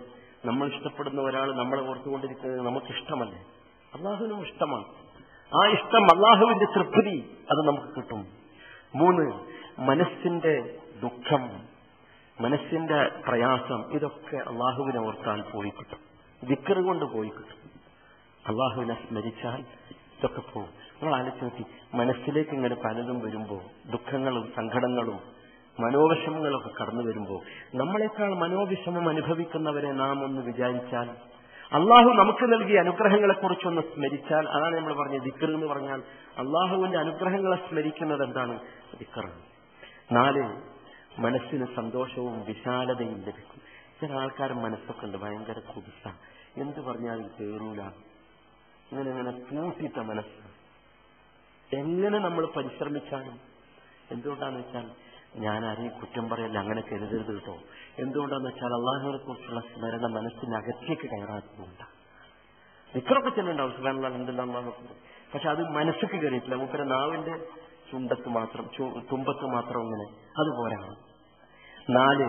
നമ്മൾ ഇഷ്ടപ്പെടുന്ന ഒരാൾ നമ്മളെ ഓർത്തുകൊണ്ടിരിക്കുന്നത് നമുക്കിഷ്ടമല്ലേ? അള്ളാഹുവിനും ഇഷ്ടമാണ്. ആ ഇഷ്ടം, അള്ളാഹുവിന്റെ തൃപ്തി, അത് നമുക്ക് കിട്ടും. 3, മനസ്സിന്റെ ദുഃഖം, മനസ്സിന്റെ പ്രയാസം, ഇതൊക്കെ അള്ളാഹുവിനെ ഓർത്താൽ പോയി കിട്ടും. ദിക്ർ കൊണ്ട് പോയി കിട്ടും. അള്ളാഹുവിനെ സ്മരിച്ചാൽ ഇതൊക്കെ പോകും. നമ്മൾ ആലോചിച്ച് നോക്കി, മനസ്സിലേക്ക് ഇങ്ങനെ പലതും വരുമ്പോൾ, ദുഃഖങ്ങളും സങ്കടങ്ങളും മനോവിഷമങ്ങളൊക്കെ കടന്നു വരുമ്പോൾ, നമ്മളെക്കാൾ മനോവിഷമം അനുഭവിക്കുന്നവരെ നാം ഒന്ന് വിചാരിച്ചാൽ, അള്ളാഹു നമുക്ക് നൽകിയ അനുഗ്രഹങ്ങളെക്കുറിച്ചൊന്ന് സ്മരിച്ചാൽ, അതാണ് നമ്മൾ പറഞ്ഞത് ദിക്ർ എന്ന് പറഞ്ഞാൽ. അള്ളാഹുവിന്റെ അനുഗ്രഹങ്ങളെ സ്മരിക്കുന്നത് എന്താണ്? ദിക്റാണ്. 4, മനസ്സിന് സന്തോഷവും വിശാലതയും ലഭിക്കും. ചില ആൾക്കാർ മനസ്സൊക്കെ ഉണ്ട് ഭയങ്കര കുതിസ, എന്ത് പറഞ്ഞാലും കേറൂല, ഇങ്ങനെ പൂട്ടിയിട്ട മനസ്സ്. എങ്ങനെ നമ്മൾ പരിശ്രമിച്ചാലും, എന്തുകൊണ്ടാന്ന് വെച്ചാൽ, ഞാൻ ആരെയും കുറ്റം പറയല്ല, അങ്ങനെ കരുതരുത് കേട്ടോ. എന്തുകൊണ്ടാന്ന് വെച്ചാൽ അള്ളാഹുവിനെ കുറിച്ചുള്ള സ്മരണ മനസ്സിനകത്തേക്ക് കയറാത്തതുകൊണ്ട്. ദിക്റൊക്കെ ചെല്ലുണ്ടാവും, സുബ്ഹാനല്ലാഹ് അൽഹംദുലില്ലാഹ്, പക്ഷെ അത് മനസ്സിക്ക് കയറിയിട്ടില്ല. മൂപ്പരെ നാവിന്റെ തുമ്പത്ത് മാത്രം ഇങ്ങനെ, അതുപോലെയാണ്. 4,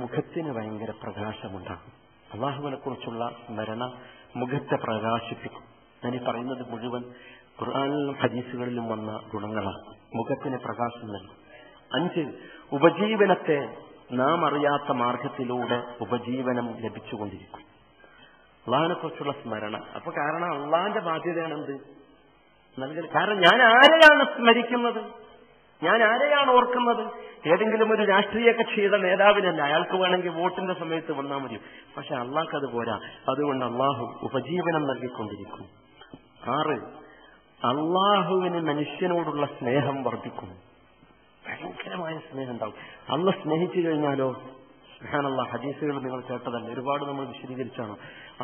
മുഖത്തിന് ഭയങ്കര പ്രകാശമുണ്ടാകും. അള്ളാഹുവിനെ കുറിച്ചുള്ള സ്മരണ മുഖത്തെ പ്രകാശിപ്പിക്കും. ഞാനീ പറയുന്നത് മുഴുവൻ ഖുർആനിലും ഹദീസുകളിലും വന്ന ഗുണങ്ങളാണ്. മുഖത്തിന് പ്രകാശം നൽകും. 5, ഉപജീവനത്തെ നാം അറിയാത്ത മാർഗത്തിലൂടെ ഉപജീവനം ലഭിച്ചുകൊണ്ടിരിക്കും. അള്ളാഹിനെ കുറിച്ചുള്ള സ്മരണ. അപ്പൊ കാരണം അള്ളാഹിന്റെ ബാധ്യതയാണ് എന്ത് നൽകൽ. കാരണം ഞാൻ ആരെയാണ് സ്മരിക്കുന്നത്, ഞാൻ ആരെയാണ് ഓർക്കുന്നത്? ഏതെങ്കിലും ഒരു രാഷ്ട്രീയ കക്ഷിയുടെ നേതാവിനല്ല, അയാൾക്ക് വേണമെങ്കിൽ വോട്ടിന്റെ സമയത്ത് വന്നാൽ മതി. പക്ഷെ അള്ളാഹ്ക്ക് അത് പോരാ. അതുകൊണ്ട് അള്ളാഹു ഉപജീവനം നൽകിക്കൊണ്ടിരിക്കും. 6, അള്ളാഹുവിന് മനുഷ്യനോടുള്ള സ്നേഹം വർദ്ധിക്കും. ഭയങ്കരമായ സ്നേഹം ഉണ്ടാവും. അള്ളാഹ് സ്നേഹിച്ചു കഴിഞ്ഞാലോ, സുബ്ഹാനല്ലാഹ്, ഹദീസുകൾ നിങ്ങൾ കേട്ടതല്ലേ, ഒരുപാട് നമ്മൾ വിശദീകരിച്ചാണ്.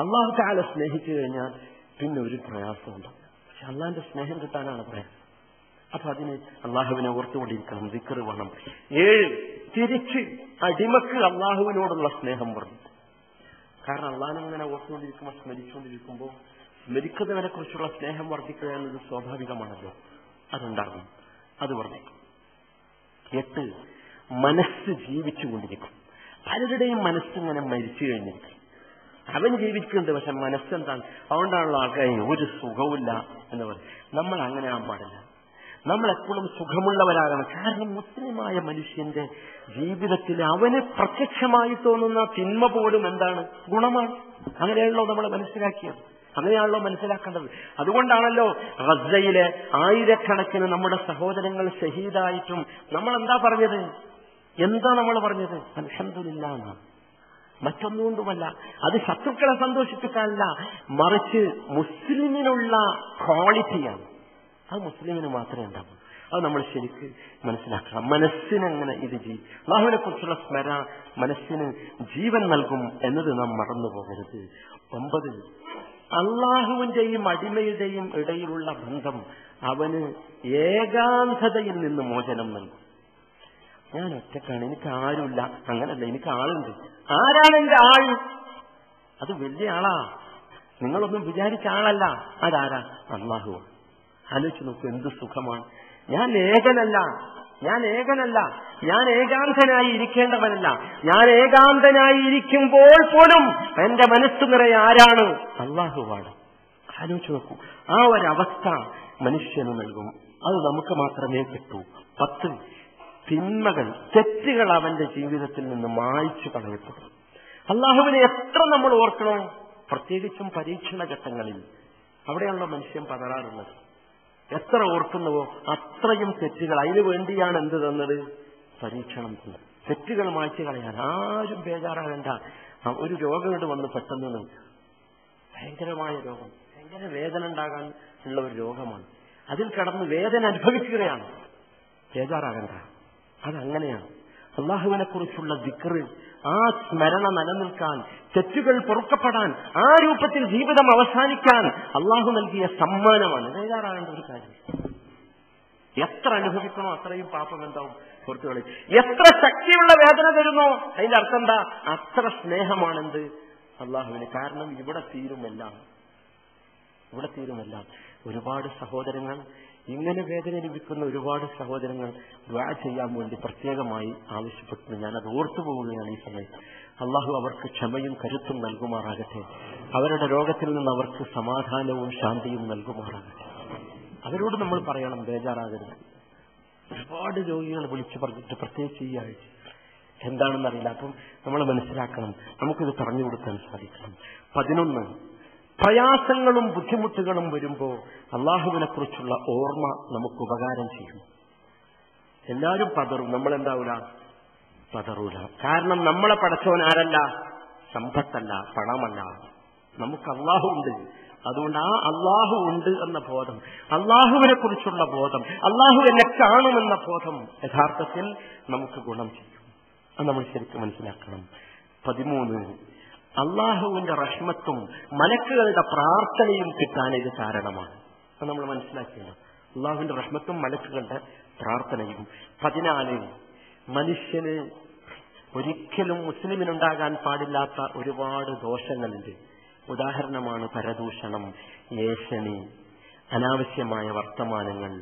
അള്ളാഹു തആല സ്നേഹിച്ചു കഴിഞ്ഞാൽ പിന്നെ ഒരു പ്രയാസമുണ്ട്. പക്ഷെ അള്ളാഹിന്റെ സ്നേഹം കിട്ടാനാണ് പ്രയാസം. അപ്പൊ അതിന് അള്ളാഹുവിനെ ഓർത്തുകൊണ്ടിരിക്കണം, ദിക്ർ വേണം. 7, തിരിച്ച് അടിമക്ക് അള്ളാഹുവിനോടുള്ള സ്നേഹം വർദ്ധിക്കും. കാരണം അള്ളാഹിനെ ഇങ്ങനെ ഓർത്തുകൊണ്ടിരിക്കുമ്പോൾ, സ്മരിച്ചുകൊണ്ടിരിക്കുമ്പോൾ സ്മരിക്കുന്നവരെ കുറിച്ചുള്ള സ്നേഹം വർദ്ധിക്കുക എന്നത് സ്വാഭാവികമാണല്ലോ, അതുണ്ടാകും, അത് വർദ്ധിക്കും. 8, മനസ്സ് ജീവിച്ചുകൊണ്ടിരിക്കും. പലരുടെയും മനസ്സിങ്ങനെ മരിച്ചു കഴിഞ്ഞിരിക്കും. അവൻ ജീവിക്കുന്നുണ്ട്, പക്ഷെ മനസ്സെന്താണ്? അതുകൊണ്ടാണല്ലോ ആകെ ഒരു സുഖമില്ല എന്ന് പറയും. നമ്മൾ അങ്ങനെ ആകാൻ പാടില്ല. നമ്മൾ എപ്പോഴും സുഖമുള്ളവരാകണം. കാരണം മുസ്ലിമായ മനുഷ്യന്റെ ജീവിതത്തിൽ അവന് പ്രത്യക്ഷമായി തോന്നുന്ന തിന്മ പോലും എന്താണ്? ഗുണമാണ്. അങ്ങനെയാണല്ലോ നമ്മൾ മനസ്സിലാക്കിയത്, അങ്ങനെയാണല്ലോ മനസ്സിലാക്കേണ്ടത്. അതുകൊണ്ടാണല്ലോ ഗസയിലെ ആയിരക്കണക്കിന് നമ്മുടെ സഹോദരങ്ങൾ ഷഹീദായിട്ടും നമ്മൾ എന്താ പറഞ്ഞത്? എന്താ നമ്മൾ പറഞ്ഞത്? അൽഹംദുലില്ലാഹ് എന്നാണ്. മറ്റൊന്നുകൊണ്ടുമല്ല. അത് ശത്രുക്കളെ സന്തോഷിപ്പിക്കാനല്ല, മറിച്ച് മുസ്ലിമിനുള്ള ക്വാളിറ്റിയാണ്. അത് മുസ്ലിമിന് മാത്രമേ ഉണ്ടാവൂ. അത് നമ്മൾ ശരിക്ക് മനസ്സിലാക്കണം. മനസ്സിനെങ്ങനെ ഇത് അല്ലാഹുവിനെ കുറിച്ചുള്ള സ്മരണ മനസ്സിന് ജീവൻ നൽകും എന്നത് നാം മറന്നു പോകരുത്. 9, അള്ളാഹുവിന്റെയും അടിമയുടെയും ഇടയിലുള്ള ബന്ധം അവന് ഏകാന്തതയിൽ നിന്ന് മോചനം നൽകും. ഞാൻ ഒറ്റക്കാണ്, എനിക്ക് ആരുമില്ല, അങ്ങനല്ല, എനിക്ക് ആളുണ്ട്. ആരാണ് എന്റെ ആൾ? അത് വലിയ ആളാ, നിങ്ങളൊന്നും വിചാരിച്ച ആളല്ല. അതാരാ? അള്ളാഹു. ആലോചിച്ച് നോക്കൂ, എന്ത് സുഖമാണ്. ഞാൻ ഏകനല്ല, ഞാൻ ഏകാന്തനായി ഇരിക്കേണ്ടവനല്ല. ഞാൻ ഏകാന്തനായി ഇരിക്കുമ്പോൾ പോലും എന്റെ മനസ്സ് നിറയെ ആരാണ്? അള്ളാഹുവാണ്. ആലോചിച്ച് നോക്കൂ, ആ ഒരവസ്ഥ മനുഷ്യന് നൽകും. അത് നമുക്ക് മാത്രമേ കിട്ടൂ. 10, തിന്മകൾ, തെറ്റുകൾ അവന്റെ ജീവിതത്തിൽ നിന്ന് മായ്ച്ചു കളയപ്പെടും. അള്ളാഹുവിനെ എത്ര നമ്മൾ ഓർക്കണോ, പ്രത്യേകിച്ചും പരീക്ഷണ ഘട്ടങ്ങളിൽ. അവിടെയാണല്ലോ മനുഷ്യൻ പതറാറുള്ളത്. എത്ര ഓർക്കുന്നുവോ അത്രയും തെറ്റുകൾ. അതിനു വേണ്ടിയാണ് എന്ത് തന്നത്? പരീക്ഷണം തന്നത്. തെറ്റുകൾ മായ്ച്ചു കളയാൻ ആരും ബേജാറാകണ്ട. ഒരു രോഗം കൊണ്ട് വന്ന് പെട്ടെന്ന് ഭയങ്കരമായ രോഗം, ഭയങ്കര വേദന ഉണ്ടാകാൻ ഉള്ള ഒരു രോഗമാണ്. അതിൽ കടന്ന് വേദന അനുഭവിക്കുകയാണ്. ബേജാറാകണ്ട, അതങ്ങനെയാണ്. അള്ളാഹുവിനെ കുറിച്ചുള്ള ദിക്ർ, ആ സ്മരണ നിലനിൽക്കാൻ, തെറ്റുകൾ പൊറുക്കപ്പെടാൻ, ആ രൂപത്തിൽ ജീവിതം അവസാനിക്കാൻ അള്ളാഹു നൽകിയ സമ്മാനമാണ്. ബേജാറാകേണ്ട ഒരു കാര്യം. എത്ര അനുഭവിക്കണോ അത്രയും പാപം എന്താവും പുറത്തുകളി. എത്ര ശക്തിയുള്ള വേദന തരുന്നോ അതിന്റെ അർത്ഥം എന്താ? അത്ര സ്നേഹമാണെന്ത്? അള്ളാഹുവിന്. കാരണം ഇവിടെ തീരുമെല്ലാം. ഒരുപാട് സഹോദരങ്ങൾ, ഇങ്ങനെ വേദന ലഭിക്കുന്ന ഒരുപാട് സഹോദരങ്ങൾ ദുആ ചെയ്യാൻ വേണ്ടി പ്രത്യേകമായി ആവശ്യപ്പെട്ടു. ഞാനത് ഓർത്തുപോവുകയാണ് ഈ സമയത്ത്. അള്ളാഹു അവർക്ക് ക്ഷമയും കരുത്തും നൽകുമാറാകട്ടെ. അവരുടെ രോഗത്തിൽ നിന്ന് അവർക്ക് സമാധാനവും ശാന്തിയും നൽകുമാറാകട്ടെ. അവരോട് നമ്മൾ പറയണം, ബേജാറാകരുത്. ഒരുപാട് രോഗികൾ വിളിച്ചു പറഞ്ഞിട്ട്, പ്രത്യേകിച്ച് ഈ ആഴ്ച എന്താണെന്നറിയില്ല. അപ്പം നമ്മൾ മനസ്സിലാക്കണം, നമുക്കിത് പറഞ്ഞു കൊടുക്കാൻ സാധിക്കണം. 11, പ്രയാസങ്ങളും ബുദ്ധിമുട്ടുകളും വരുമ്പോൾ അള്ളാഹുവിനെ കുറിച്ചുള്ള ഓർമ്മ നമുക്ക് ഉപകാരം ചെയ്യും. എല്ലാവരും പതറും, നമ്മളെന്താവൂല? പതറൂല. കാരണം നമ്മളെ പടച്ചവൻ ആരല്ല? സമ്പത്തല്ല, പണമല്ല. നമുക്ക് അള്ളാഹു ഉണ്ട്. അതുകൊണ്ട് ആ അള്ളാഹു ഉണ്ട് എന്ന ബോധം, അള്ളാഹുവിനെ കുറിച്ചുള്ള ബോധം, അള്ളാഹു എന്നെ കാണുമെന്ന ബോധം യഥാർത്ഥത്തിൽ നമുക്ക് ഗുണം ചെയ്യും. അത് നമ്മൾ ശരിക്കും മനസ്സിലാക്കണം. 13, അള്ളാഹുവിന്റെ റഹ്മത്തും മലക്കുകളുടെ പ്രാർത്ഥനയും കിട്ടാൻ ഇത് കാരണമാണ്. അത് നമ്മൾ മനസ്സിലാക്കിയാണ്. അള്ളാഹുവിന്റെ റഹ്മത്തും മലക്കുകളുടെ പ്രാർത്ഥനയും. 14, മനുഷ്യന് ഒരിക്കലും മുസ്ലിമിനുണ്ടാകാൻ പാടില്ലാത്ത ഒരുപാട് ദോഷങ്ങളുണ്ട്. ഉദാഹരണമാണ് പരദൂഷണം, ഏഷണി, അനാവശ്യമായ വർത്തമാനങ്ങൾ.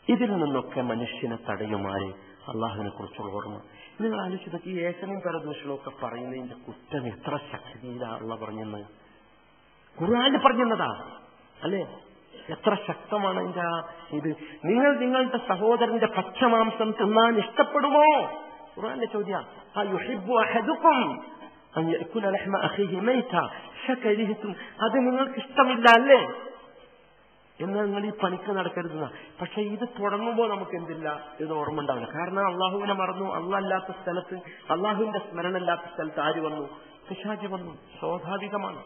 ഇതിൽ നിന്നൊക്കെ മനുഷ്യനെ തടയുമാറ് അള്ളാഹുവിനെ കുറിച്ചുള്ള ഓർമ്മ. നിങ്ങൾ ആലോചിച്ചത് ഈ ഏഷണിയും പരദൂഷണവും ഒക്കെ പറയുന്നതിന്റെ കുറ്റം എത്ര ശക്തിയിലുള്ള പറഞ്ഞെന്ന് ഖുർആനിൽ പറഞ്ഞതാ അല്ലേ? എത്ര ശക്തമാണ് അതിന്റെ ഇത്. നിങ്ങൾ നിങ്ങളുടെ സഹോദരന്റെ പച്ചമാംസം തിന്നാൻ ഇഷ്ടപ്പെടുമോ? ഖുർആനിലെ ചോദ്യം. അത് നിങ്ങൾക്ക് ഇഷ്ടമില്ല അല്ലേ? എന്നാൽ നിങ്ങൾ ഈ പണിക്ക് നടക്കരുതെന്ന. പക്ഷെ ഇത് തുടങ്ങുമ്പോൾ നമുക്ക് എന്തില്ല, ഇത് ഓർമ്മ ഉണ്ടാവില്ല. കാരണം അള്ളാഹുവിനെ മറന്നു. അല്ലാത്ത സ്ഥലത്ത്, അള്ളാഹുവിന്റെ സ്മരണ ഇല്ലാത്ത സ്ഥലത്ത് ആര് വന്നു? പിശാച് വന്നു. സ്വാഭാവികമാണ്.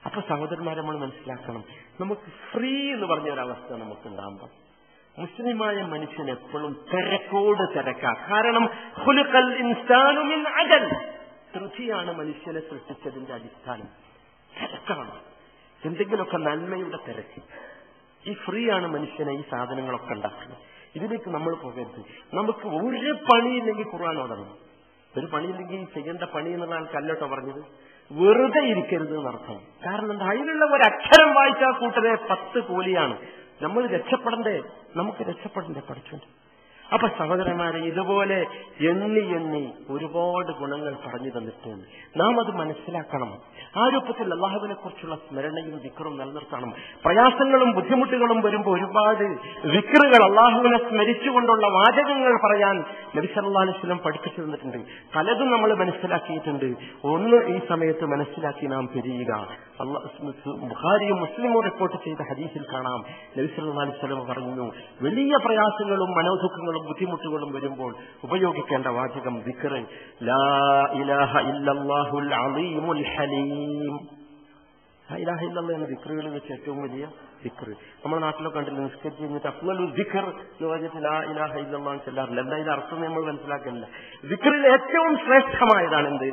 അപ്പൊ സഹോദരന്മാരെ നമ്മൾ മനസ്സിലാക്കണം, നമുക്ക് ഫ്രീ എന്ന് പറഞ്ഞ ഒരവസ്ഥ നമുക്ക് ഉണ്ടാകുമ്പോൾ മുസ്ലിമായ മനുഷ്യൻ എപ്പോഴും തിരക്കോട് തിരക്കാ. കാരണം ഖുലിഖൽ ഇൻസാനു മിൻ അജൽ, ധൃതിയാണ് മനുഷ്യനെ സൃഷ്ടിച്ചതിന്റെ അടിസ്ഥാനം. തിരക്കാണ്, എന്തെങ്കിലുമൊക്കെ നന്മയുടെ തിരക്ക്. ഈ ഫ്രീ ആണ് മനുഷ്യനെ ഈ സാധനങ്ങളൊക്കെ ഉണ്ടാക്കുന്നത്. ഇതിലേക്ക് നമ്മൾ പോകരുത്. നമുക്ക് ഒരു പണിയില്ലെങ്കിൽ ഖുർആൻ ഓതണം. ഒരു പണിയില്ലെങ്കിൽ ചെയ്യേണ്ട പണി എന്നുള്ള ആൾക്കല്ലോട്ടോ പറഞ്ഞത്. വെറുതെ ഇരിക്കരുത് എന്നർത്ഥം. കാരണം എന്താ? അതിലുള്ള ഒരു അക്ഷരം വായിച്ചാൽ കൂട്ടരെ 10 കൂലിയാണ്. നമ്മൾ രക്ഷപ്പെടണ്ടേ? നമുക്ക് രക്ഷപ്പെടണ്ടേ പഠിച്ചുകൊണ്ട്? അപ്പൊ സഹോദരന്മാരെ, ഇതുപോലെ എണ്ണി ഒരുപാട് ഗുണങ്ങൾ പറഞ്ഞു തന്നിട്ടുണ്ട്. നാം അത് മനസ്സിലാക്കണം. ആ രൂപത്തിൽ അള്ളാഹുവിനെ കുറിച്ചുള്ള സ്മരണയും ദിക്റും നിലനിർത്തണം. പ്രയാസങ്ങളും ബുദ്ധിമുട്ടുകളും വരുമ്പോൾ ഒരുപാട് ദിക്റുകൾ, അള്ളാഹുവിനെ സ്മരിച്ചുകൊണ്ടുള്ള വാചകങ്ങൾ പറയാൻ നബി സല്ലല്ലാഹു അലൈഹി വസല്ലം പഠിപ്പിച്ചു തന്നിട്ടുണ്ട്. പലതും നമ്മൾ മനസ്സിലാക്കിയിട്ടുണ്ട്. ഒന്ന് ഈ സമയത്ത് മനസ്സിലാക്കി നാം പിരിയുക. ബുഖാരിയും മുസ്ലിമും റിപ്പോർട്ട് ചെയ്ത ഹദീസിൽ കാണാം, നബി സല്ലല്ലാഹു അലൈഹി വസല്ലം പറഞ്ഞു, വലിയ പ്രയാസങ്ങളും മനോദുഃഖങ്ങളും ബുദ്ധിമുട്ടുകളും വരുമ്പോൾ ഉപയോഗിക്കേണ്ട വാചകം ദിക്ർ, ലാ ഇലാഹ ഇല്ലല്ലാഹുൽ അലീമുൽ ഹലീം. ലാ ഇലാഹ ഇല്ലല്ലാഹ് എന്ന ദിക്റുകളിൽ വെച്ച് ഏറ്റവും വലിയ ദിക്ർ. നമ്മുടെ നാട്ടിലൊക്കെ കണ്ടില്ല, നിസ്കരിച്ച് കഴിഞ്ഞിട്ട് അഫ്ളലു ദിക്ർ എന്ന് പറഞ്ഞിട്ട് ലാ ഇലാഹ ഇല്ലല്ലാഹ് എന്ന് ചൊല്ലാറില്ല. എന്താ ഇതിന്റെ അർത്ഥം നമ്മൾ മനസ്സിലാക്കുന്നില്ല. ദിക്റിൽ ഏറ്റവും ശ്രേഷ്ഠമായതാണ് എന്ത്?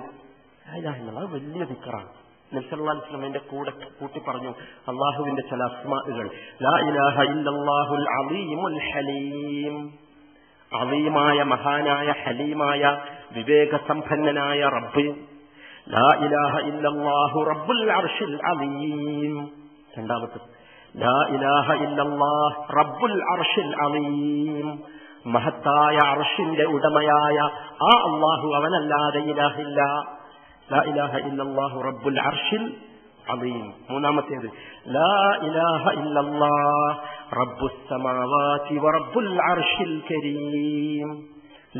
ലാ ഇലാഹ ഇല്ലല്ലാഹ്. വലിയ ദിക്റാണ്. നബി സല്ലല്ലാഹു അലൈഹി വസല്ലം അതിന്റെ കൂടെ കൂട്ടി പറഞ്ഞു അള്ളാഹുവിന്റെ ചില അസ്മാഉകൾ, ലാ ഇലാഹ ഇല്ലല്ലാഹുൽ അലീമുൽ ഹലീം. അലീമായ, മഹാനായ, ഹലീമായ, വിവേകസമ്പന്നനായ റബ്ബ്. ലാ ഇലാഹ ഇല്ലല്ലാഹു റബ്ബുൽ അർശിൽ അലീം. രണ്ടാമത്തെ, ലാ ഇലാഹ ഇല്ലല്ലാഹ് റബ്ബുൽ അർശിൽ അലീം. മഹത്തായ അർശിന്റെ ഉടമയായ ആ അല്ലാഹു, അവനല്ലാതെ ഇലാഹില്ല. ലാ ഇലാഹ ഇല്ലല്ലാഹു റബ്ബുൽ അർശിൽ അലീം. മൂന്നാമത്തേത്, ലാ ഇലാഹ ഇല്ലല്ലാഹ് റബ്ബുസ് സമാവാതി വ റബ്ബുൽ അർശിൽ കരീം.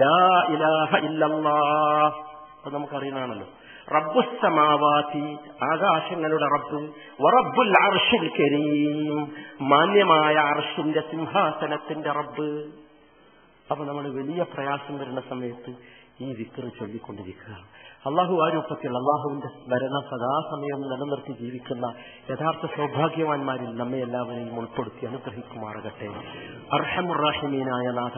ലാ ഇലാഹ ഇല്ലല്ലാഹ്, അത് നമുക്കറിയുന്നതാണല്ലോ. റബ്ബുസ് സമാവാതി, ആകാശങ്ങളുടെ റബ്ബ്, വ റബ്ബുൽ അർശിൽ കരീം, മാന്യമായ അർശിന്റെ സിംഹാസനത്തിന്റെ റബ്ബ്. അപ്പൊ നമ്മൾ വലിയ പ്രയാസം വരുന്ന സമയത്ത് ഈ ദിക്ർ ചൊല്ലിക്കൊണ്ടിരിക്കുക. അള്ളാഹു ആ രൂപത്തിൽ അള്ളാഹുവിന്റെ സ്മരണ സദാസമയം നിലനിർത്തി ജീവിക്കുന്ന യഥാർത്ഥ സൗഭാഗ്യവാന്മാരിൽ നമ്മെ എല്ലാവരെയും ഉൾപ്പെടുത്തി അനുഗ്രഹിക്കുമാറാകട്ടെ. അർഹമുറാഹിമീനായ നാഥ,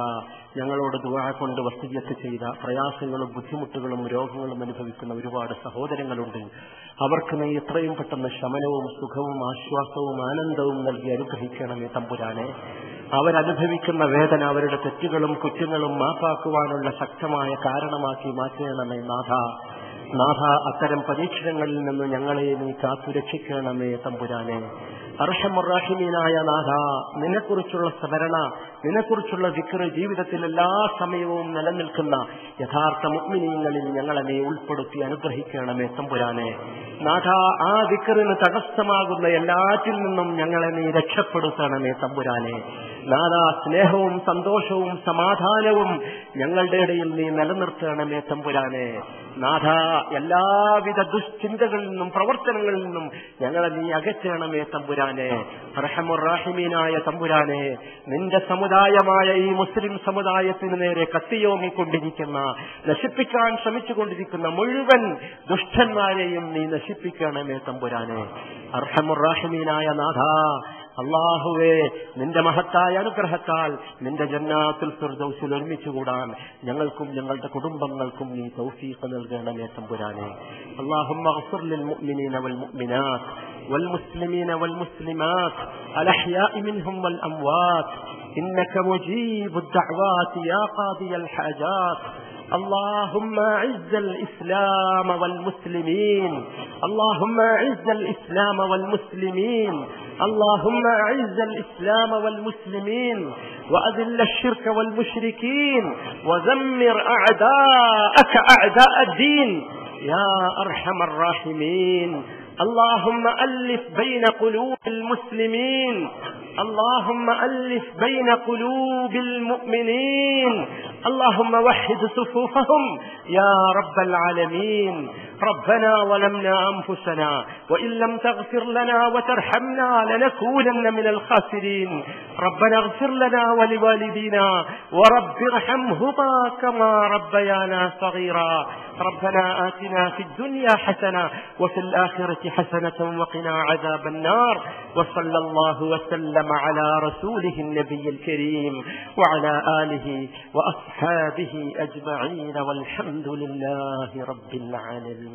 ഞങ്ങളോട് ദുആ കൊണ്ട് വസിയ്യത്ത് ചെയ്ത പ്രയാസങ്ങളും ബുദ്ധിമുട്ടുകളും രോഗങ്ങളും അനുഭവിക്കുന്ന ഒരുപാട് സഹോദരങ്ങളുണ്ട്. അവർക്ക് നീ എത്രയും പെട്ടെന്ന് ശമനവും സുഖവും ആശ്വാസവും ആനന്ദവും നൽകി അനുഗ്രഹിക്കണമേ തമ്പുരാനെ. അവരനുഭവിക്കുന്ന വേദന, അവരുടെ തെറ്റുകളും കുറ്റങ്ങളും മാപ്പാക്കുവാനുള്ള ശക്തമായ കാരണമാക്കി മാറ്റണമേ നാഥ. നാഥ, അത്തരം പരീക്ഷണങ്ങളിൽ നിന്ന് ഞങ്ങളെ നീ കാത്തുരക്ഷിക്കണമേ തമ്പുരാനെ. അർഹമുറാഹിമീനായ നാഥ, നിന്നെക്കുറിച്ചുള്ള സ്മരണ, നിന്നെക്കുറിച്ചുള്ള ദിക്ർ ജീവിതത്തിൽ എല്ലാ സമയവും നിലനിൽക്കുന്ന യഥാർത്ഥ മുഅ്മിനീങ്ങളിൽ ഞങ്ങളെ നീ ഉൾപ്പെടുത്തി അനുഗ്രഹിക്കണമേ തമ്പുരാനെ. നാഥ, ആ ദിക്റിന് തടസ്സമാകുന്ന എല്ലാറ്റിൽ നിന്നും ഞങ്ങളെ നീ രക്ഷപ്പെടുത്തണമേ തമ്പുരാനെ. നാഥ, സ്നേഹവും സന്തോഷവും സമാധാനവും ഞങ്ങളുടെ ഇടയിൽ നീ നിലനിർത്തണമേ തമ്പുരാനെ. നാഥ, എല്ലാവിധ ദുശ്ചിന്തകളിൽ നിന്നും പ്രവർത്തനങ്ങളിൽ നിന്നും ഞങ്ങളെ നീ അകറ്റണമേ തമ്പുരാനെ. അർഹമുറാഹിമീനായ തമ്പുരാനെ, നിന്റെ സമുദായമായ ഈ മുസ്ലിം സമുദായത്തിന് നേരെ കത്തിയോങ്ങിക്കൊണ്ടിരിക്കുന്ന, നശിപ്പിക്കാൻ ശ്രമിച്ചുകൊണ്ടിരിക്കുന്ന മുഴുവൻ ദുഷ്ടന്മാരെയും നീ നശിപ്പിക്കണമേ തമ്പുരാനെ. അർഹമുറാഹിമീനായ നാഥ, അല്ലാഹുവേ, നിന്റെ മഹത്തായ അനുഗ്രഹത്താൽ നിന്റെ ജന്നാത്തുൽ ഫിർദൗസിൽ ഒരുമിച്ചുകൂടാൻ ഞങ്ങൾക്കും ഞങ്ങളുടെ കുടുംബങ്ങൾക്കും നീ തൗഫീഖ് നൽകണമേ തമ്പുരാനെ. അല്ലാഹുമ്മ ഗ്ഫിർ ലിൽ മുഅ്മിനീന വൽ മുഅ്മിനാത്ത് വൽ മുസ്ലിമീന വൽ മുസ്ലിമാത്ത് അൽ അഹ്യാഇ മിൻഹും വൽ അംവാത്ത് ഇന്നക മുജീബുദ് ദഅവാതി യാ ഖാദിയൽ ഹാജാത്ത്. اللهم اعز الإسلام والمسلمين، اللهم اعز الإسلام والمسلمين، اللهم اعز الإسلام والمسلمين وأذل الشرك والمشركين ودمر أعداءك أعداء الدين يا أرحم الراحمين. اللهم ألف بين قلوب المسلمين، اللهم ألف بين قلوب المؤمنين، اللهم وحد صفوفهم يا رب العالمين. ربنا ظلمنا أنفسنا وإن لم تغفر لنا وترحمنا لنكونن من الخاسرين. ربنا اغفر لنا ولوالدينا ورب ارحمهما كما ربيانا صغيرا. ربنا آتنا في الدنيا حسنة وفي الآخرة حسنة وقنا عذاب النار. وصلى الله وسلم على رسوله النبي الكريم وعلى آله وأصحابه أجمعين والحمد لله رب العالمين.